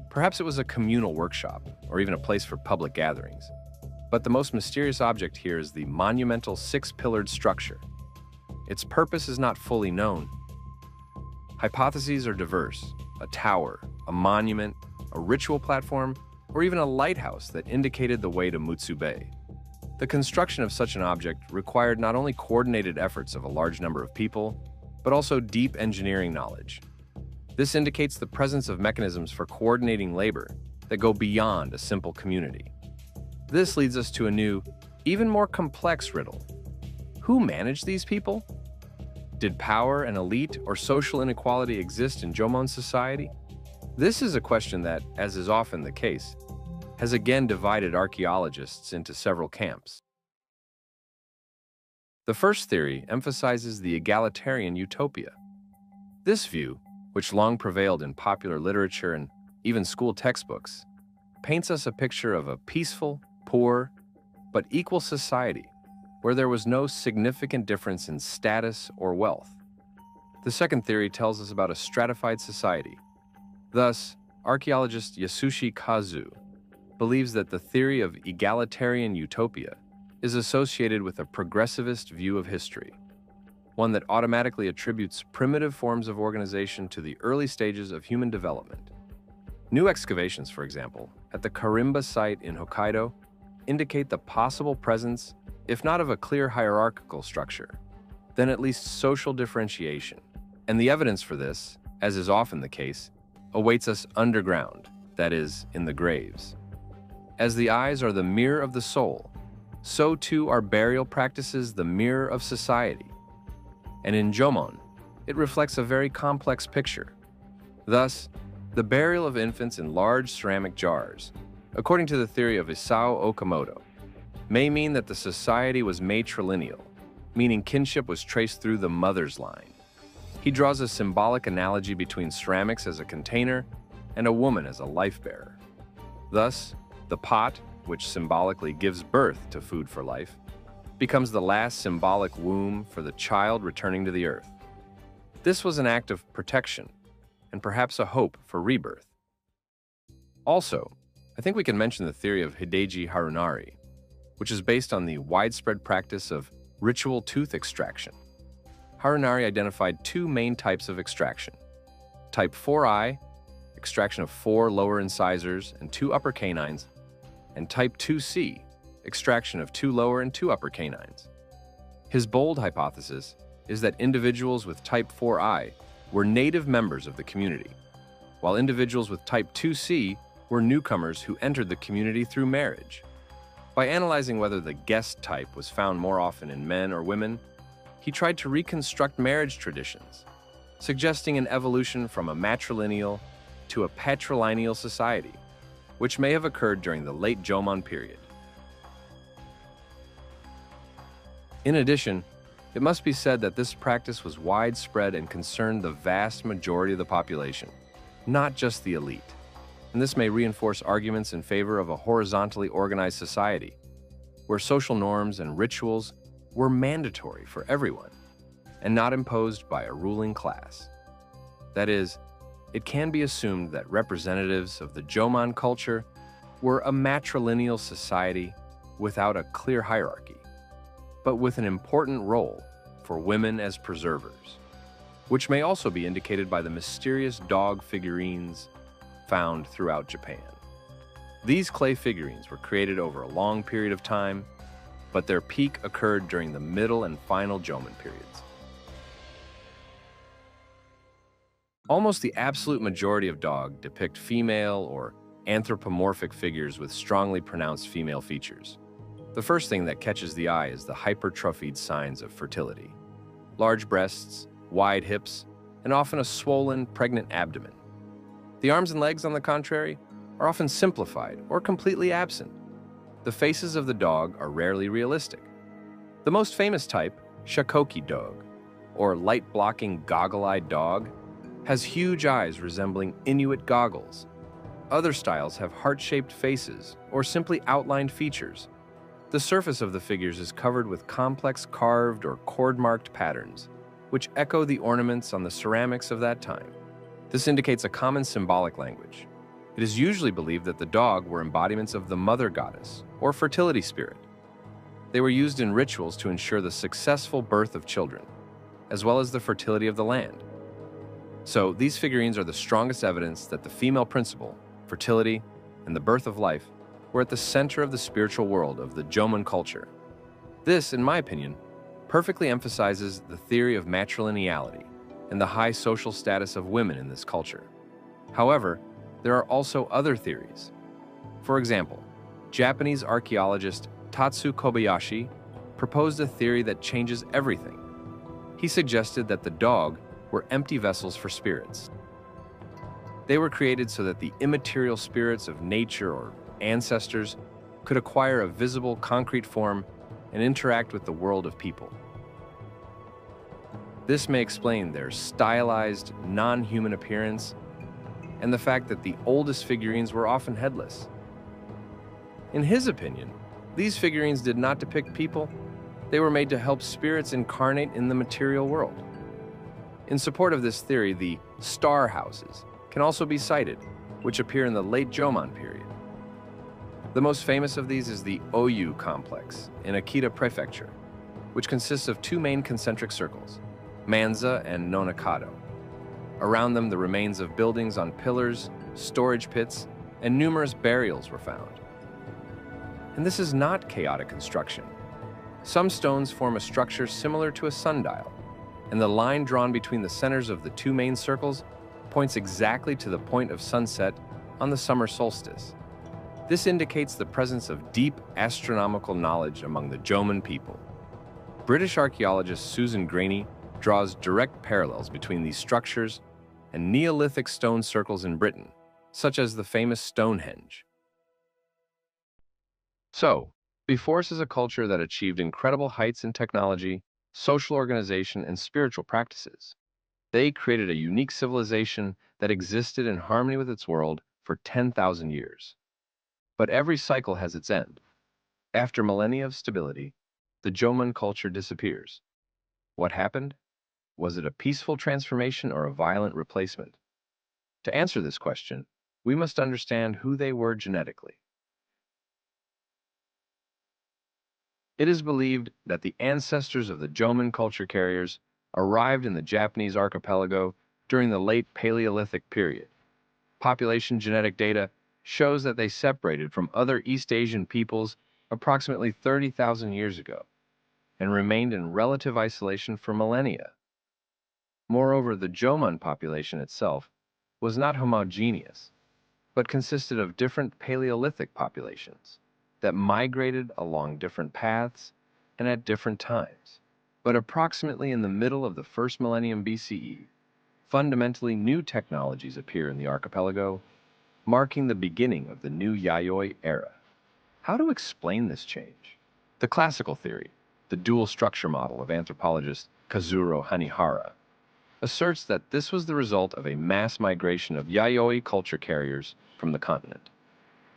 Perhaps it was a communal workshop, or even a place for public gatherings. But the most mysterious object here is the monumental six-pillared structure. Its purpose is not fully known. Hypotheses are diverse: a tower, a monument, a ritual platform, or even a lighthouse that indicated the way to Mutsu Bay. The construction of such an object required not only coordinated efforts of a large number of people, but also deep engineering knowledge. This indicates the presence of mechanisms for coordinating labor that go beyond a simple community. This leads us to a new, even more complex riddle. Who managed these people? Did power and elite or social inequality exist in Jomon society? This is a question that, as is often the case, has again divided archaeologists into several camps. The first theory emphasizes the egalitarian utopia. This view, which long prevailed in popular literature and even school textbooks, paints us a picture of a peaceful, poor, but equal society where there was no significant difference in status or wealth. The second theory tells us about a stratified society. Thus, archaeologist Yasushi Kazu believes that the theory of egalitarian utopia is associated with a progressivist view of history, one that automatically attributes primitive forms of organization to the early stages of human development. New excavations, for example, at the Karimba site in Hokkaido indicate the possible presence, if not of a clear hierarchical structure, then at least social differentiation. And the evidence for this, as is often the case, awaits us underground, that is, in the graves. As the eyes are the mirror of the soul, so too are burial practices the mirror of society. And in Jomon, it reflects a very complex picture. Thus, the burial of infants in large ceramic jars, according to the theory of Isao Okamoto, may mean that the society was matrilineal, meaning kinship was traced through the mother's line. He draws a symbolic analogy between ceramics as a container and a woman as a life-bearer. Thus, the pot, which symbolically gives birth to food for life, becomes the last symbolic womb for the child returning to the earth. This was an act of protection and perhaps a hope for rebirth. Also, I think we can mention the theory of Hideji Harunari, which is based on the widespread practice of ritual tooth extraction. Harunari identified two main types of extraction: type 4I, extraction of 4 lower incisors and 2 upper canines, and type 2C, extraction of 2 lower and 2 upper canines. His bold hypothesis is that individuals with type 4I were native members of the community, while individuals with type 2C were newcomers who entered the community through marriage. By analyzing whether the guest type was found more often in men or women, he tried to reconstruct marriage traditions, suggesting an evolution from a matrilineal to a patrilineal society, which may have occurred during the late Jomon period. In addition, it must be said that this practice was widespread and concerned the vast majority of the population, not just the elite. And this may reinforce arguments in favor of a horizontally organized society, where social norms and rituals were mandatory for everyone and not imposed by a ruling class. That is, it can be assumed that representatives of the Jomon culture were a matrilineal society without a clear hierarchy, but with an important role for women as preservers, which may also be indicated by the mysterious dog figurines found throughout Japan. These clay figurines were created over a long period of time, but their peak occurred during the middle and final Jomon periods. Almost the absolute majority of dog depict female or anthropomorphic figures with strongly pronounced female features. The first thing that catches the eye is the hypertrophied signs of fertility. Large breasts, wide hips, and often a swollen, pregnant abdomen. The arms and legs, on the contrary, are often simplified or completely absent. The faces of the dog are rarely realistic. The most famous type, Shakoki dog, or light-blocking goggle-eyed dog, has huge eyes resembling Inuit goggles. Other styles have heart-shaped faces or simply outlined features. The surface of the figures is covered with complex carved or cord-marked patterns, which echo the ornaments on the ceramics of that time. This indicates a common symbolic language. It is usually believed that the dog were embodiments of the mother goddess or fertility spirit. They were used in rituals to ensure the successful birth of children, as well as the fertility of the land. So, these figurines are the strongest evidence that the female principle, fertility, and the birth of life were at the center of the spiritual world of the Jomon culture. This, in my opinion, perfectly emphasizes the theory of matrilineality and the high social status of women in this culture. However, there are also other theories. For example, Japanese archaeologist Tatsu Kobayashi proposed a theory that changes everything. He suggested that the dog were empty vessels for spirits. They were created so that the immaterial spirits of nature or ancestors could acquire a visible, concrete form and interact with the world of people. This may explain their stylized, non-human appearance and the fact that the oldest figurines were often headless. In his opinion, these figurines did not depict people. They were made to help spirits incarnate in the material world. In support of this theory, the star houses can also be cited, which appear in the late Jomon period. The most famous of these is the Oyu complex in Akita Prefecture, which consists of two main concentric circles, Manza and Nonakado. Around them, the remains of buildings on pillars, storage pits, and numerous burials were found. And this is not chaotic construction. Some stones form a structure similar to a sundial, and the line drawn between the centers of the two main circles points exactly to the point of sunset on the summer solstice. This indicates the presence of deep astronomical knowledge among the Jomon people. British archaeologist Susan Graney draws direct parallels between these structures and Neolithic stone circles in Britain, such as the famous Stonehenge. So, before us is a culture that achieved incredible heights in technology, social organization, and spiritual practices. They created a unique civilization that existed in harmony with its world for 10,000 years. But every cycle has its end. After millennia of stability, the Jomon culture disappears. What happened? Was it a peaceful transformation or a violent replacement? To answer this question, we must understand who they were genetically. It is believed that the ancestors of the Jomon culture carriers arrived in the Japanese archipelago during the late Paleolithic period. Population genetic data shows that they separated from other East Asian peoples approximately 30,000 years ago. and remained in relative isolation for millennia. Moreover, the Jomon population itself was not homogeneous, but consisted of different Paleolithic populations that migrated along different paths and at different times. But approximately in the middle of the first millennium BCE, fundamentally new technologies appear in the archipelago, marking the beginning of the new Yayoi era. How to explain this change? The classical theory, the dual structure model of anthropologist Kazuro Hanihara, asserts that this was the result of a mass migration of Yayoi culture carriers from the continent.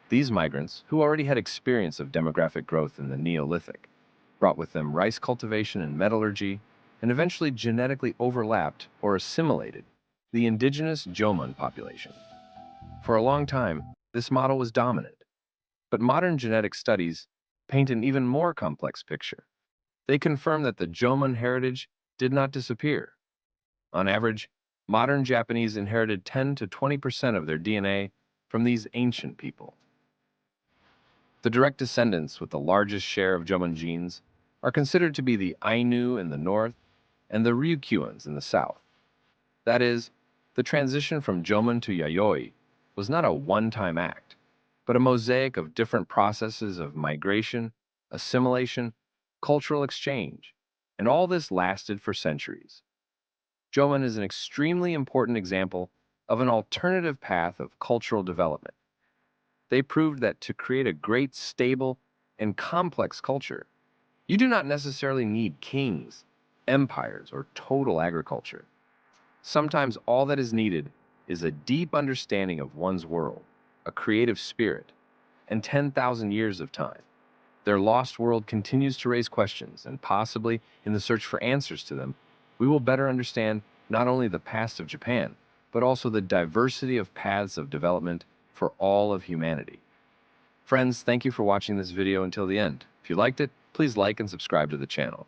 These migrants, who already had experience of demographic growth in the Neolithic, brought with them rice cultivation and metallurgy, and eventually genetically overlapped or assimilated the indigenous Jomon population. For a long time, this model was dominant, but modern genetic studies paint an even more complex picture. They confirm that the Jomon heritage did not disappear. On average, modern Japanese inherited 10 to 20% of their DNA from these ancient people. The direct descendants with the largest share of Jomon genes are considered to be the Ainu in the north and the Ryukyuans in the south. That is, the transition from Jomon to Yayoi was not a one-time act, but a mosaic of different processes of migration, assimilation, cultural exchange, and all this lasted for centuries. Jomon is an extremely important example of an alternative path of cultural development. They proved that to create a great, stable, and complex culture, you do not necessarily need kings, empires, or total agriculture. Sometimes all that is needed is a deep understanding of one's world, a creative spirit, and 10,000 years of time. Their lost world continues to raise questions, and possibly, in the search for answers to them, we will better understand not only the past of Japan, but also the diversity of paths of development for all of humanity. Friends, thank you for watching this video until the end. If you liked it, please like and subscribe to the channel.